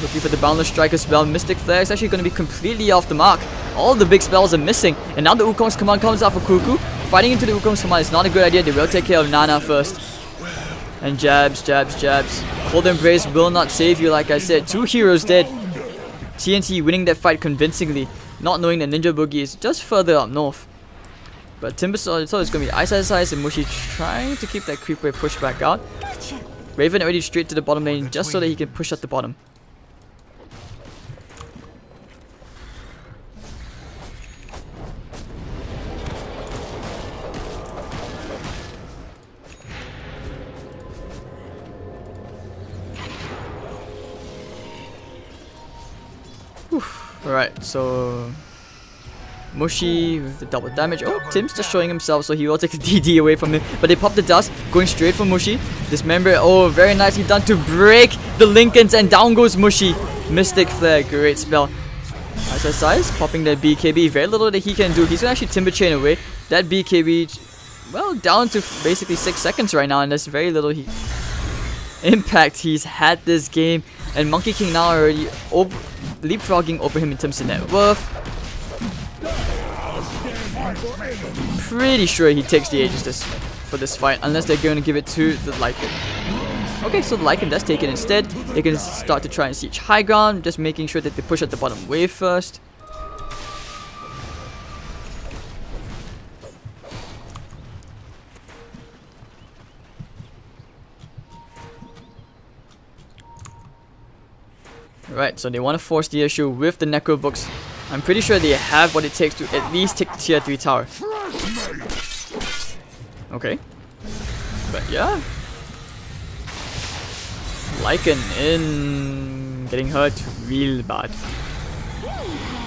Looking for the Boundless Strike as well. Mystic Flare is actually going to be completely off the mark. All the big spells are missing. And now the Wukong's command comes out for Kuku. Fighting into the Wukong's command is not a good idea. They will take care of Nana first. And jabs, jabs, jabs. Cold Embrace will not save you, like I said. 2 heroes dead. TNT winning that fight convincingly. Not knowing that Ninja Boogie is just further up north. But Timbersaw, it's going to be Ice and Mushi trying to keep that creep wave pushed back out. Raven already straight to the bottom lane just so that he can push at the bottom. Alright, so Mushi with the double damage. Oh, Tim's just showing himself, so he will take the DD away from him. But they pop the dust, going straight for Mushi. Dismember, oh, very nicely done to break the Lincolns, and down goes Mushi. Mystic Flare, great spell. Size, popping that BKB. Very little that he can do. He's gonna actually Timber Chain away. That BKB, well, down to basically 6 seconds right now, and there's very little impact he's had this game. And Monkey King now already leapfrogging over him in terms of net worth. Pretty sure he takes the Aegis for this fight, unless they're going to give it to the Lycan. Okay, so the Lycan does take it instead. They can start to try and siege high ground, just making sure that they push at the bottom wave first. Right, so they want to force the issue with the Necro Books. I'm pretty sure they have what it takes to at least take the tier 3 tower. Okay. But yeah. Lycan in getting hurt real bad.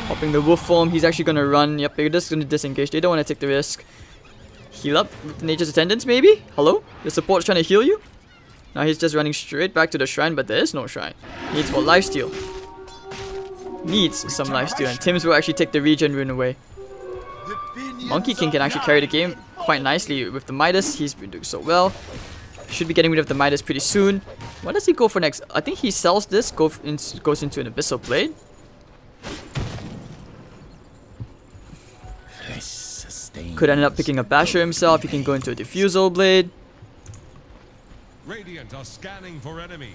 Popping the wolf form, he's actually gonna run. Yep, they're just gonna disengage. They don't want to take the risk. Heal up with Nature's Attendants, maybe? Hello? The support's trying to heal you? Now he's just running straight back to the shrine, but there is no shrine. Needs more lifesteal. Needs some lifesteal, and Tims will actually take the regen rune away. Monkey King can actually carry the game quite nicely with the Midas. He's been doing so well. Should be getting rid of the Midas pretty soon. What does he go for next? I think he sells this, goes into an Abyssal Blade. Could end up picking a Basher himself. He can go into a Diffusal Blade. Radiant are scanning for enemies.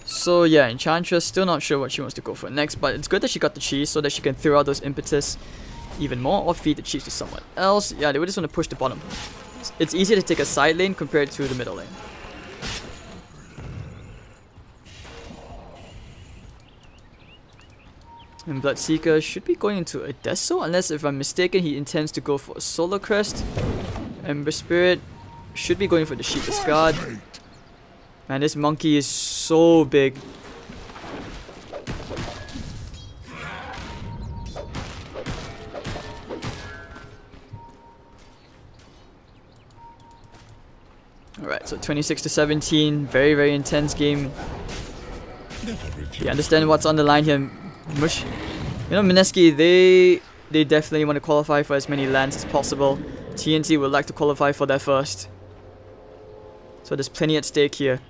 So yeah, Enchantress, still not sure what she wants to go for next, but it's good that she got the cheese so that she can throw out those impetus even more or feed the cheese to someone else. Yeah, they would just want to push the bottom. It's easier to take a side lane compared to the middle lane. And Bloodseeker should be going into a Deso, unless if I'm mistaken he intends to go for a Solar Crest. Ember Spirit should be going for the Sheepless Guard. Man, this monkey is so big. Alright, so 26 to 17, very, very intense game. You understand what's on the line here. You know, Mineski, they definitely want to qualify for as many lands as possible. TNC would like to qualify for that first. So there's plenty at stake here.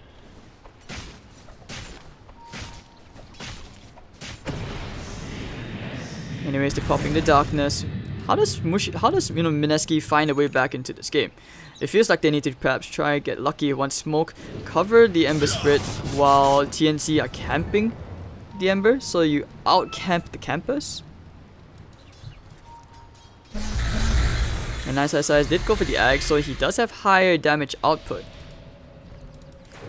Anyways, they're popping the darkness. How does Mineski find a way back into this game? It feels like they need to perhaps try get lucky one smoke, cover the Ember Spirit while TNC are camping the Ember, so you out camp the campers. And Nice Size did go for the Ag, so he does have higher damage output.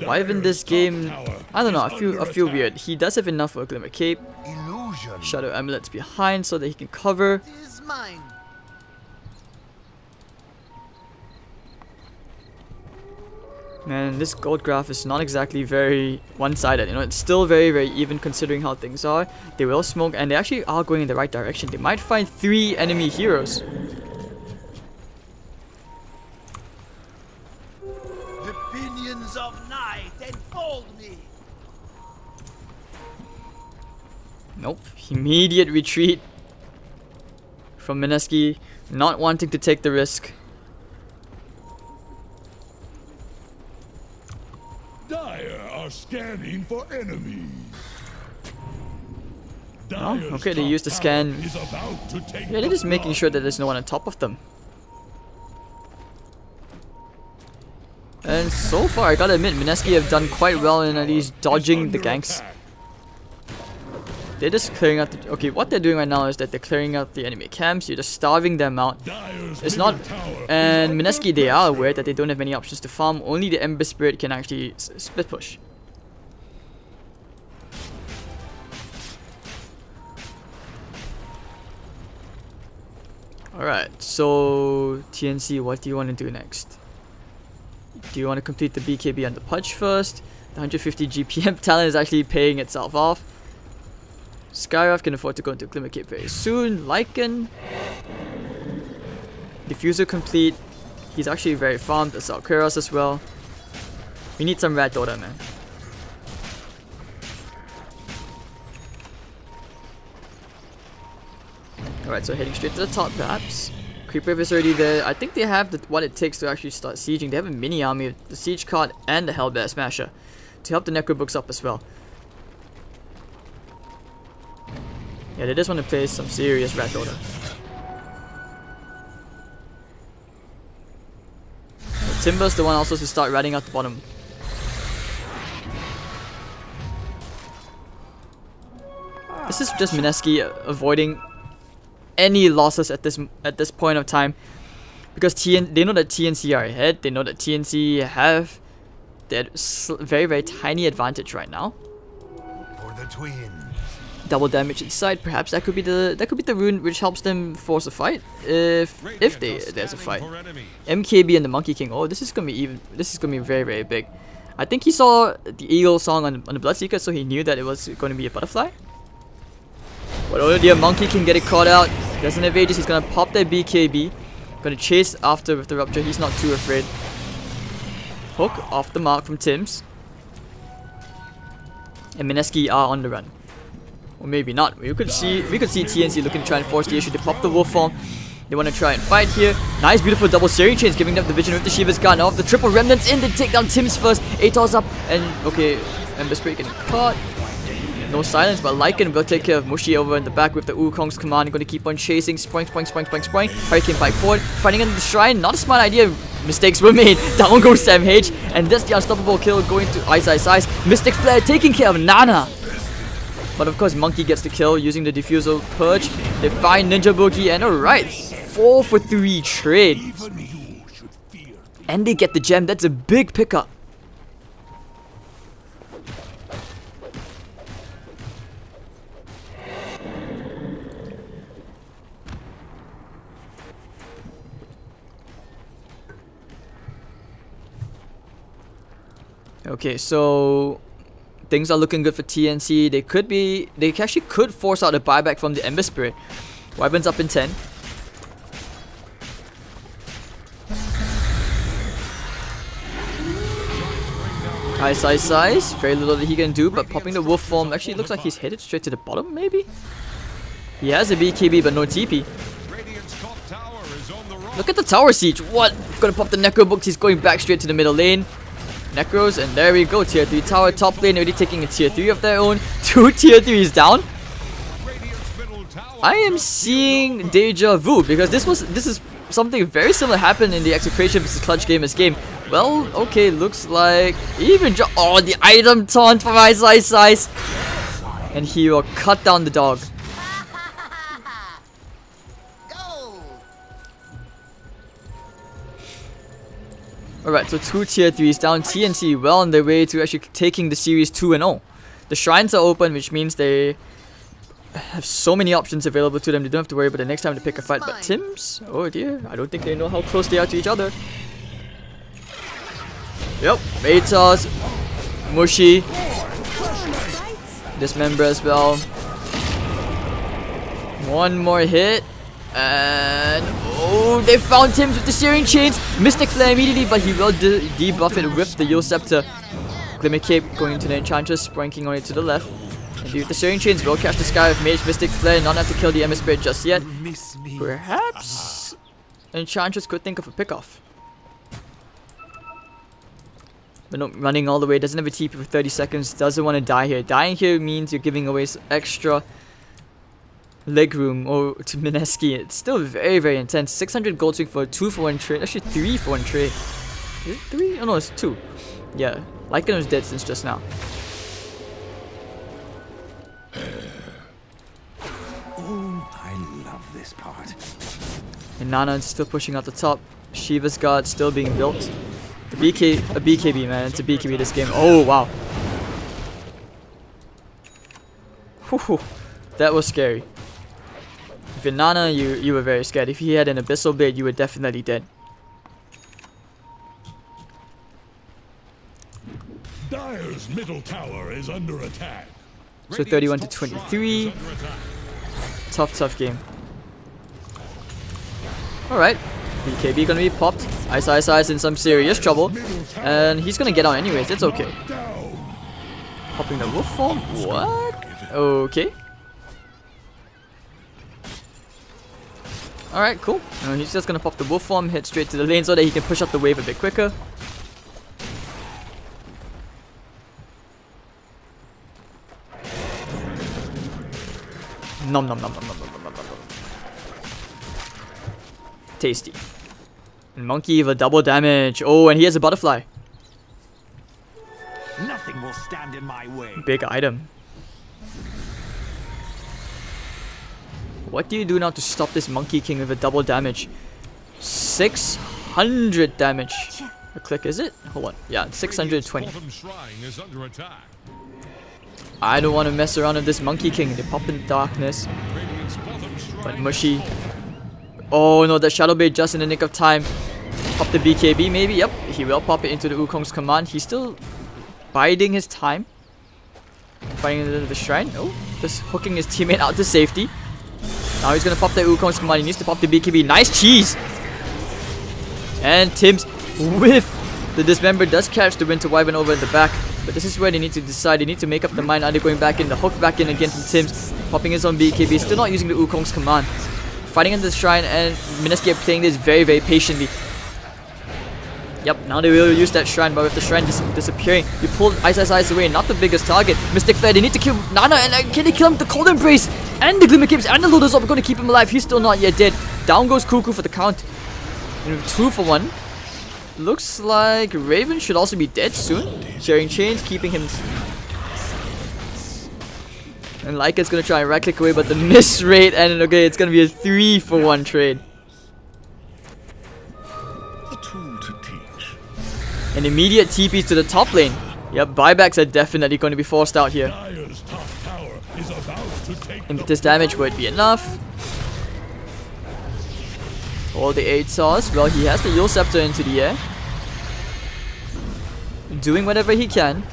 Why even this game? I don't know, I feel weird. He does have enough for a Glimmer Cape. Shadow Amulets behind so that he can cover. Man, this gold graph is not exactly very one-sided, you know, it's still very, very even considering how things are. They will smoke, and they actually are going in the right direction. They might find 3 enemy heroes. The pinions of night enfold me. Nope, immediate retreat from Mineski, not wanting to take the risk. Dire are scanning for enemies. Oh, okay, they used the scan. Yeah, they're just making sure that there's no one on top of them. And so far, I gotta admit, Mineski have done quite well in at least dodging the ganks. They're just clearing out the... Okay, what they're doing right now is that they're clearing out the enemy camps. You're just starving them out. It's not... And Mineski, they are aware that they don't have many options to farm. Only the Ember Spirit can actually split push. Alright, so... TNC, what do you want to do next? Do you want to complete the BKB on the Pudge first? The 150 GPM talent is actually paying itself off. Skyrath can afford to go into Glimmer Cape very soon. Lycan. Diffuser complete. He's actually very farmed. There's Alkeros as well. We need some Rat Dota, man. Alright, so heading straight to the top perhaps. Creep Wave is already there. I think they have what it takes to actually start sieging. They have a mini army with the Siege Card and the Hellbear Smasher to help the Necro Books up as well. Yeah, they just want to play some serious Rat Order. Timber's the one also to start ratting out the bottom. This is just Mineski avoiding any losses at this point of time, because they know that TNC are ahead. They know that TNC have that very tiny advantage right now. For the twins. Double damage inside. Perhaps that could be the rune which helps them force a fight if there's a fight. MKB and the Monkey King. Oh, this is gonna be very big. I think he saw the Eagle song on the Bloodseeker, so he knew that it was going to be a butterfly. But oh dear, Monkey can get it caught out. Doesn't have ages. He's gonna pop that BKB. Gonna chase after with the Rupture. He's not too afraid. Hook off the mark from Tims. And Mineski are on the run. Or maybe not. We could see TNC looking to try and force the issue to pop the wolf form. They want to try and fight here. Nice, beautiful double Searing Chains, giving them the vision with the Shiva's gun off. The triple remnants in. They take down Tims first. Atos up. And okay, Ember Spirit getting caught. No silence, but Lycan will take care of Mushi over in the back with the Wukong's command. Going to keep on chasing. Spring. Hurricane Pike forward. Fighting under the shrine. Not a smart idea. Mistakes were made. Down goes Sam H. And that's the unstoppable kill going to Ice. Mystic Flare taking care of Nana. But of course, Monkey gets the kill using the Diffusal Purge. They find Ninja Boogie, and alright, 4 for 3 trade. And they get the gem. That's a big pickup. Okay, so things are looking good for TNC. They actually could force out a buyback from the Ember Spirit. Wyvern's up in 10. Ice. Very little that he can do, but popping the wolf form actually looks like he's headed straight to the bottom, maybe? He has a BKB, but no TP. Look at the tower siege. What? Gonna pop the Necro Books. He's going back straight to the middle lane. Necros, and there we go. Tier 3 tower, top lane already taking a tier 3 of their own. 2 tier 3s down. I am seeing deja vu, because this is something very similar happened in the Execration vs Clutch Gamers game. Well, okay, looks like even oh, the item taunt from Ice. And he will cut down the dog. Alright, so 2 tier 3s down. TNC well on their way to actually taking the series 2-0. The shrines are open, which means they have so many options available to them. They don't have to worry about the next time to pick a fight. But Tims, oh dear, I don't think they know how close they are to each other. Yep, Atos, Mushi, Dismember as well. One more hit. And oh, they found Tims with the Searing Chains. Mystic Flare immediately, but he will debuff it with the Yule Scepter. Glimmer Cape going into the Enchantress, spranking on it to the left. And with the Searing Chains, will catch the Sky with Mage, Mystic Flare, not have to kill the Ember Spirit just yet. Perhaps Enchantress could think of a pickoff. But no, running all the way, doesn't have a TP for 30 seconds, doesn't want to die here. Dying here means you're giving away extra leg room to Mineski. It's still very intense. 600 gold swing for a 2 for 1 trade. Actually 3 for 1 trade. Is it 3? Oh no, it's 2. Yeah, Lycan was dead since just now. Oh, I love this part. And Nana is still pushing out the top. Shiva's Guard still being built. A BKB, man. It's a BKB this game. Oh wow. Whew, that was scary. If you're Nana, you were very scared. If he had an Abyssal Blade, you were definitely dead. Dire's middle tower is under attack. So 31 to 23. Tough game. Alright. BKB gonna be popped. Ice in some serious trouble. And he's gonna get out anyways. It's okay. Popping the wolf form? What? Okay. Alright, cool. He's just gonna pop the wolf form, head straight to the lane so that he can push up the wave a bit quicker. Nom nom nom nom nom nom nom nom nom. Tasty. And Monkey with a double damage. Oh, and he has a butterfly. Nothing will stand in my way. Big item. What do you do now to stop this Monkey King with a double damage? 600 damage. A click, is it? Hold on. Yeah, 620. Bottom shrine is under attack. I don't want to mess around with this Monkey King. They pop in darkness. Radiant's bottom shrine. But Mushy. Oh no, the Shadow Blade just in the nick of time. Pop the BKB maybe. Yep, he will pop it into the Wukong's command. He's still biding his time. Fighting into the shrine. Oh, just hooking his teammate out to safety. Now he's gonna pop the Wukong's command. He needs to pop the BKB. Nice cheese! And Tim's with the Dismember does catch the Winter Wyvern over in the back. But this is where they need to decide. They need to make up the mind. Are they going back in? The hook back in again from Tim's. Popping his own BKB. Still not using the Wukong's command. Fighting into the shrine, and Mineski are playing this very, very patiently. Yep, now they will use that shrine, but with the shrine disappearing, you pull Ice away. Not the biggest target. Mystic Flare, they need to kill Nana, and can they kill him with the Cold Embrace? And the Glimmer Capes and the Lotus Orb are going to keep him alive. He's still not yet dead. Down goes Cuckoo for the count. And 2 for 1. Looks like Raven should also be dead soon. Sharing chains, keeping him. And Leica's gonna try and right click away, but the miss rate, and okay, it's gonna be a 3 for 1 trade. A tool to teach. An immediate TP to the top lane. Yep, buybacks are definitely going to be forced out here. Dire's top tower is about to take Impetus damage would be enough. All the 8 sauce. Well, he has the Yule Scepter into the air. Doing whatever he can.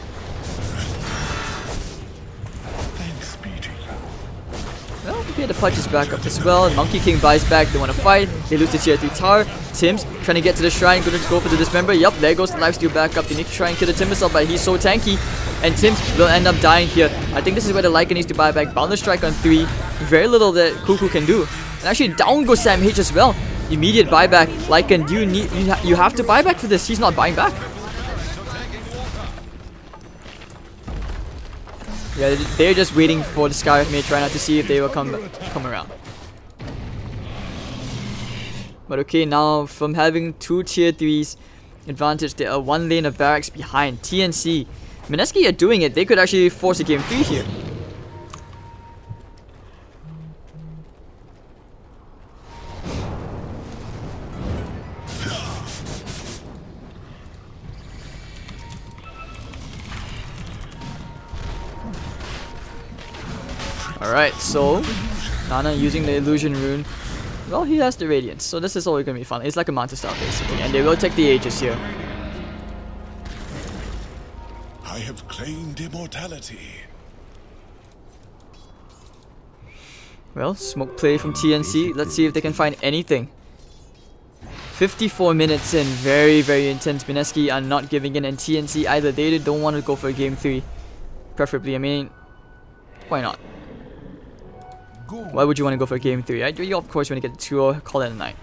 Thanks, BG. Well, okay, the punch is back up as well. Monkey King buys back. They want to fight. They lose the tier 3 tower. Tim's trying to get to the shrine. Going to go for the Dismember. Yup, there goes the lifesteal back up. They need to try and kill the Timbersaw, but he's so tanky. And Tim's will end up dying here. I think this is where the Leica needs to buy back. Boundless Strike on 3. Very little that Cuckoo can do. And actually, down goes Sam H as well. Immediate buyback. Lycan, you have to buy back for this. He's not buying back. Yeah, they're just waiting for the Sky of May, trying not to see if they will come around. But okay, now from having 2 tier 3s advantage, they are 1 lane of barracks behind. TNC. Mineski are doing it. They could actually force a game 3 here. Alright, so Nana using the illusion rune. Well, he has the radiance, so this is always gonna be fun. It's like a Manta Star basically, and they will take the Aegis here. I have claimed immortality. Well, smoke play from TNC. Let's see if they can find anything. 54 minutes in, very, very intense. Mineski are not giving in, and TNC either. They don't want to go for a game 3. Preferably, I mean, why not? Why would you want to go for a game 3? You of course want to get the 2-0, call it a night.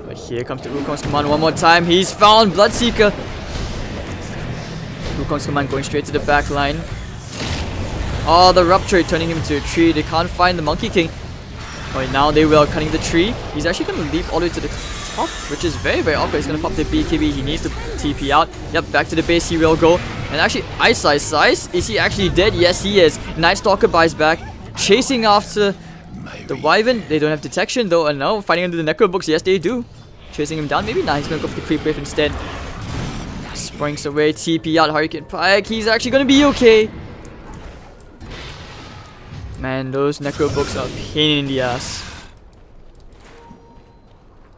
But here comes the Wukong's command one more time. He's found Bloodseeker. Wukong's command going straight to the back line. Oh, the rupture turning him into a tree. They can't find the Monkey King. Oh, now they will, cutting the tree. He's actually going to leap all the way to the top, which is very, very awkward. He's going to pop the BKB. He needs to TP out. Yep, back to the base he will go. And actually, Ice, is he actually dead? Yes, he is. Night Stalker buys back. Chasing after the Wyvern. They don't have detection though. And now fighting under the Necro Books. Yes, they do. Chasing him down. Maybe now he's going to go for the Creep Wave instead. Springs away. TP out. Hurricane Pike. He's actually going to be okay. Man, those Necro Books are a pain in the ass.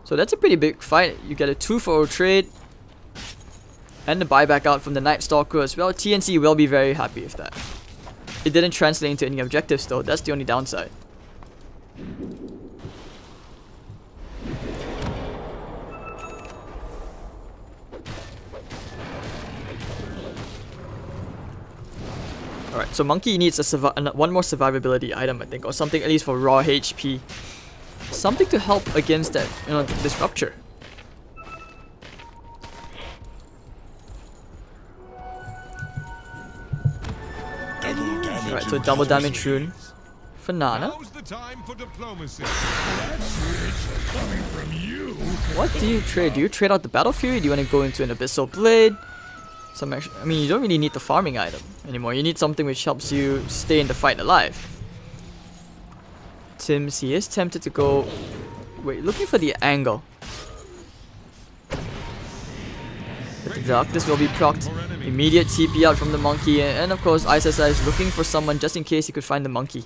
So that's a pretty big fight. You get a 2-for-0 trade. And the buyback out from the Night Stalker as well. TNC will be very happy with that. It didn't translate into any objectives though. That's the only downside. Alright, so Monkey needs a one more survivability item, I think, or something at least for raw HP. something to help against that, you know, this rupture. Alright, so double damage rune for Nana. Now's the time for diplomacy. Coming from you. What do you trade? Do you trade out the Battle Fury? Do you want to go into an Abyssal Blade? Some extra, I mean, you don't really need the farming item anymore. You need something which helps you stay in the fight alive. Tims, he is tempted to go... Wait, looking for the angle. But the Darkness will be procced. Immediate TP out from the monkey. And of course, ISSI is looking for someone just in case he could find the monkey.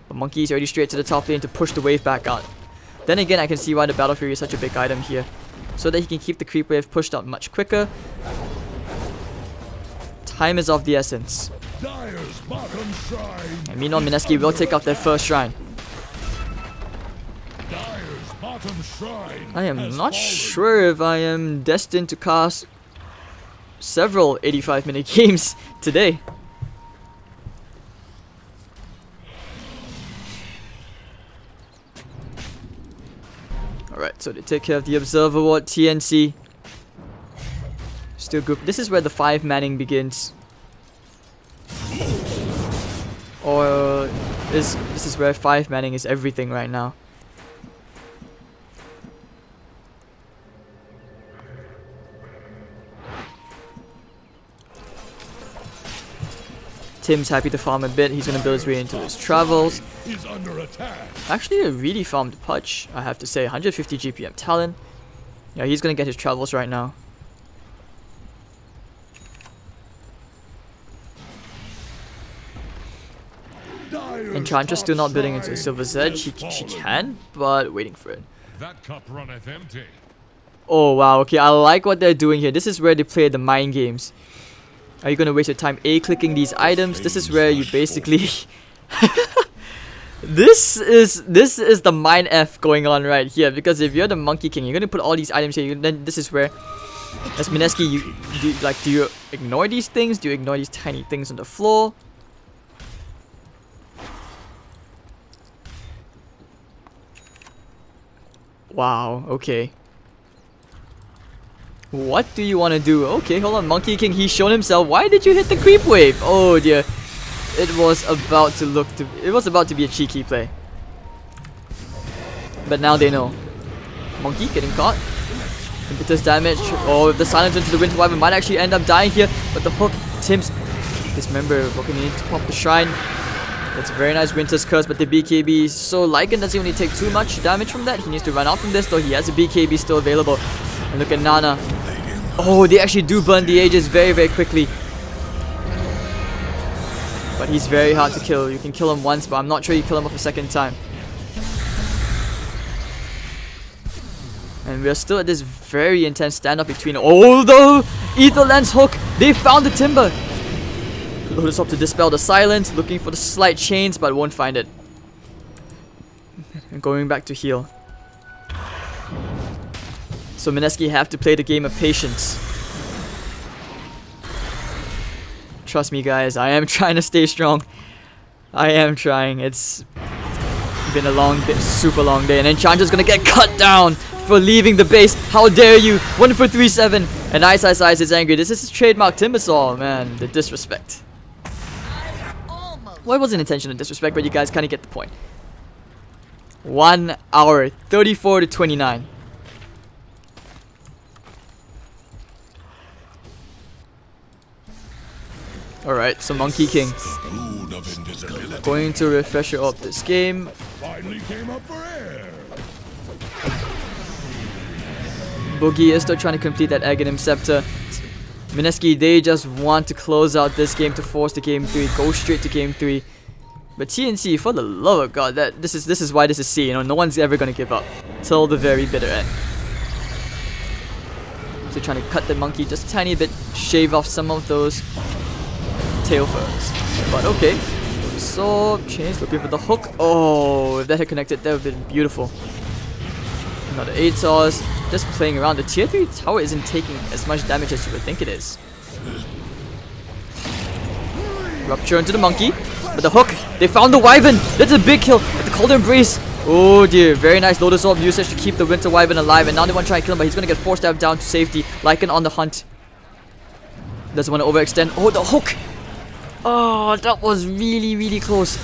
But monkey is already straight to the top lane to push the wave back out. Then again, I can see why the Battle Fury is such a big item here. So that he can keep the creep wave pushed out much quicker. Time is of the essence. Dire's bottom shrine. And meanwhile, Mineski will take out their first shrine. Dire's bottom shrine. I am has not fallen. sure if I am destined to cast several 85-minute games today. Alright, so they take care of the Observer Ward, TNC. Still good. This is where the 5 manning begins. Or this is where 5 manning is everything right now. Tim's happy to farm a bit. He's gonna build his way into his travels. He's under attack. Actually, a really farmed Pudge, I have to say. 150 GPM Talon. Yeah, he's gonna get his travels right now. Enchantress still not building into a Silver's Edge. She can, but waiting for it. That cup runneth empty. Oh wow, okay, I like what they're doing here. This is where they play the mind games. Are you gonna waste your time A-clicking these items? This is where you basically... This is the mind F going on right here. Because if you're the Monkey King, you're gonna put all these items here. Then this is where, as Mineski, do you ignore these things? Do you ignore these tiny things on the floor? Wow. Okay. What do you want to do? Okay, hold on. Monkey King, he's shown himself. Why did you hit the creep wave? Oh dear. It was about to be a cheeky play. But now they know. Monkey getting caught. Impetus damage. Oh, the silence into the Winter Wyvern might actually end up dying here. But the hook, Tims. Dismember, looking in to pop the shrine. It's a very nice Winter's Curse, but the BKB is so Lycan doesn't only take too much damage from that. He needs to run out from this, though he has a BKB still available. And look at Nana. Oh, they actually do burn the Aegis very, very quickly. But he's very hard to kill. You can kill him once, but I'm not sure you kill him off a second time. And we're still at this very intense standoff between... Oh, the Ether Lance hook! They found the timber! Lotus up to dispel the silence, looking for the slight chains, but won't find it. And going back to heal. So Mineski have to play the game of patience. Trust me guys, I am trying to stay strong. I am trying. It's been a long day, super long day. And Enchantress gonna get cut down for leaving the base. How dare you? 1 for 3-7. And Ice is angry. This is his trademark Timbersaw, man. The disrespect. Well, it wasn't intentional disrespect, but you guys kind of get the point. 1 hour, 34 to 29. Alright, so Monkey King going to refresher up this game. Finally came up for air. Boogie is still trying to complete that Aghanim Scepter. Mineski, they just want to close out this game to force the game 3, go straight to game 3. But TNC, for the love of God, this is why this is C. You know, no one's ever gonna give up till the very bitter end. So trying to cut the monkey just a tiny bit, shave off some of those tail furs. But okay. So chains looking for the hook. Oh, if that had connected, that would have been beautiful. Another 8 saws. Just playing around. The tier 3 tower isn't taking as much damage as you would think it is. Rupture into the monkey. But the hook, they found the Wyvern. That's a big kill. But the Cold Embrace Oh dear, very nice Lotus Orb usage to keep the Winter Wyvern alive, and now they want to try and kill him, but he's going to get 4-stabbed down to safety. Lycan on the hunt. Doesn't want to overextend. Oh, the hook! Oh, that was really, really close.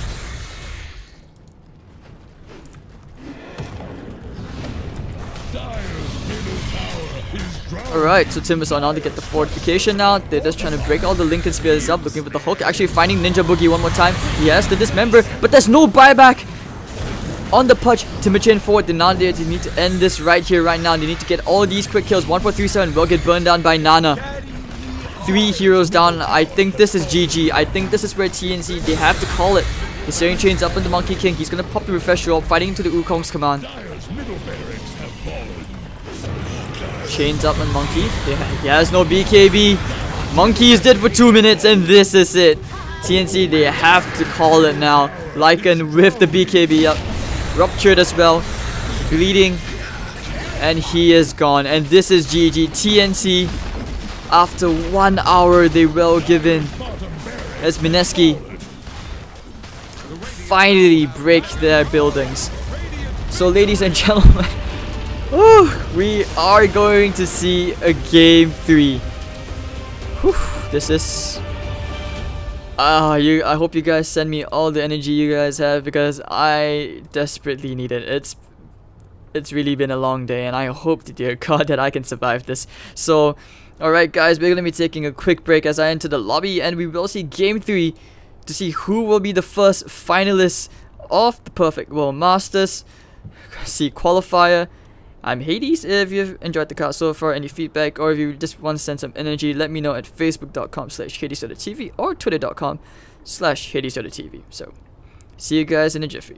Alright, so Timbersaw now to get the fortification now. They're just trying to break all the Lincoln Spears up, looking for the hook. Actually finding Ninja Boogie one more time. He has to dismember, but there's no buyback on the punch. Timber Chain forward. They're now there. They need to end this right here, right now. They need to get all these quick kills. 1437 will get burned down by Nana. 3 heroes down. I think this is GG. I think this is where TNC, they have to call it. The Searing Chain's up into Monkey King. He's gonna pop the refresh roll, fighting into the Wukong's command. Chains up on Monkey. He has no BKB. Monkey is dead for 2 minutes, and this is it. TNC, they have to call it now. Lycan with the BKB up. Ruptured as well. Bleeding. And he is gone. And this is GG. TNC, after 1 hour, they will give in. As Mineski finally break their buildings. So ladies and gentlemen, we are going to see a game 3. This is... I hope you guys send me all the energy you guys have, because I desperately need it. It's really been a long day, and I hope to dear God that I can survive this. So, alright guys, we're going to be taking a quick break as I enter the lobby, and we will see game 3 to see who will be the first finalists of the Perfect World Masters. See Qualifier. I'm Hades. If you've enjoyed the cast so far, any feedback, or if you just want to send some energy, let me know at facebook.com/HadesTV or twitter.com/HadesTV. So, see you guys in a jiffy.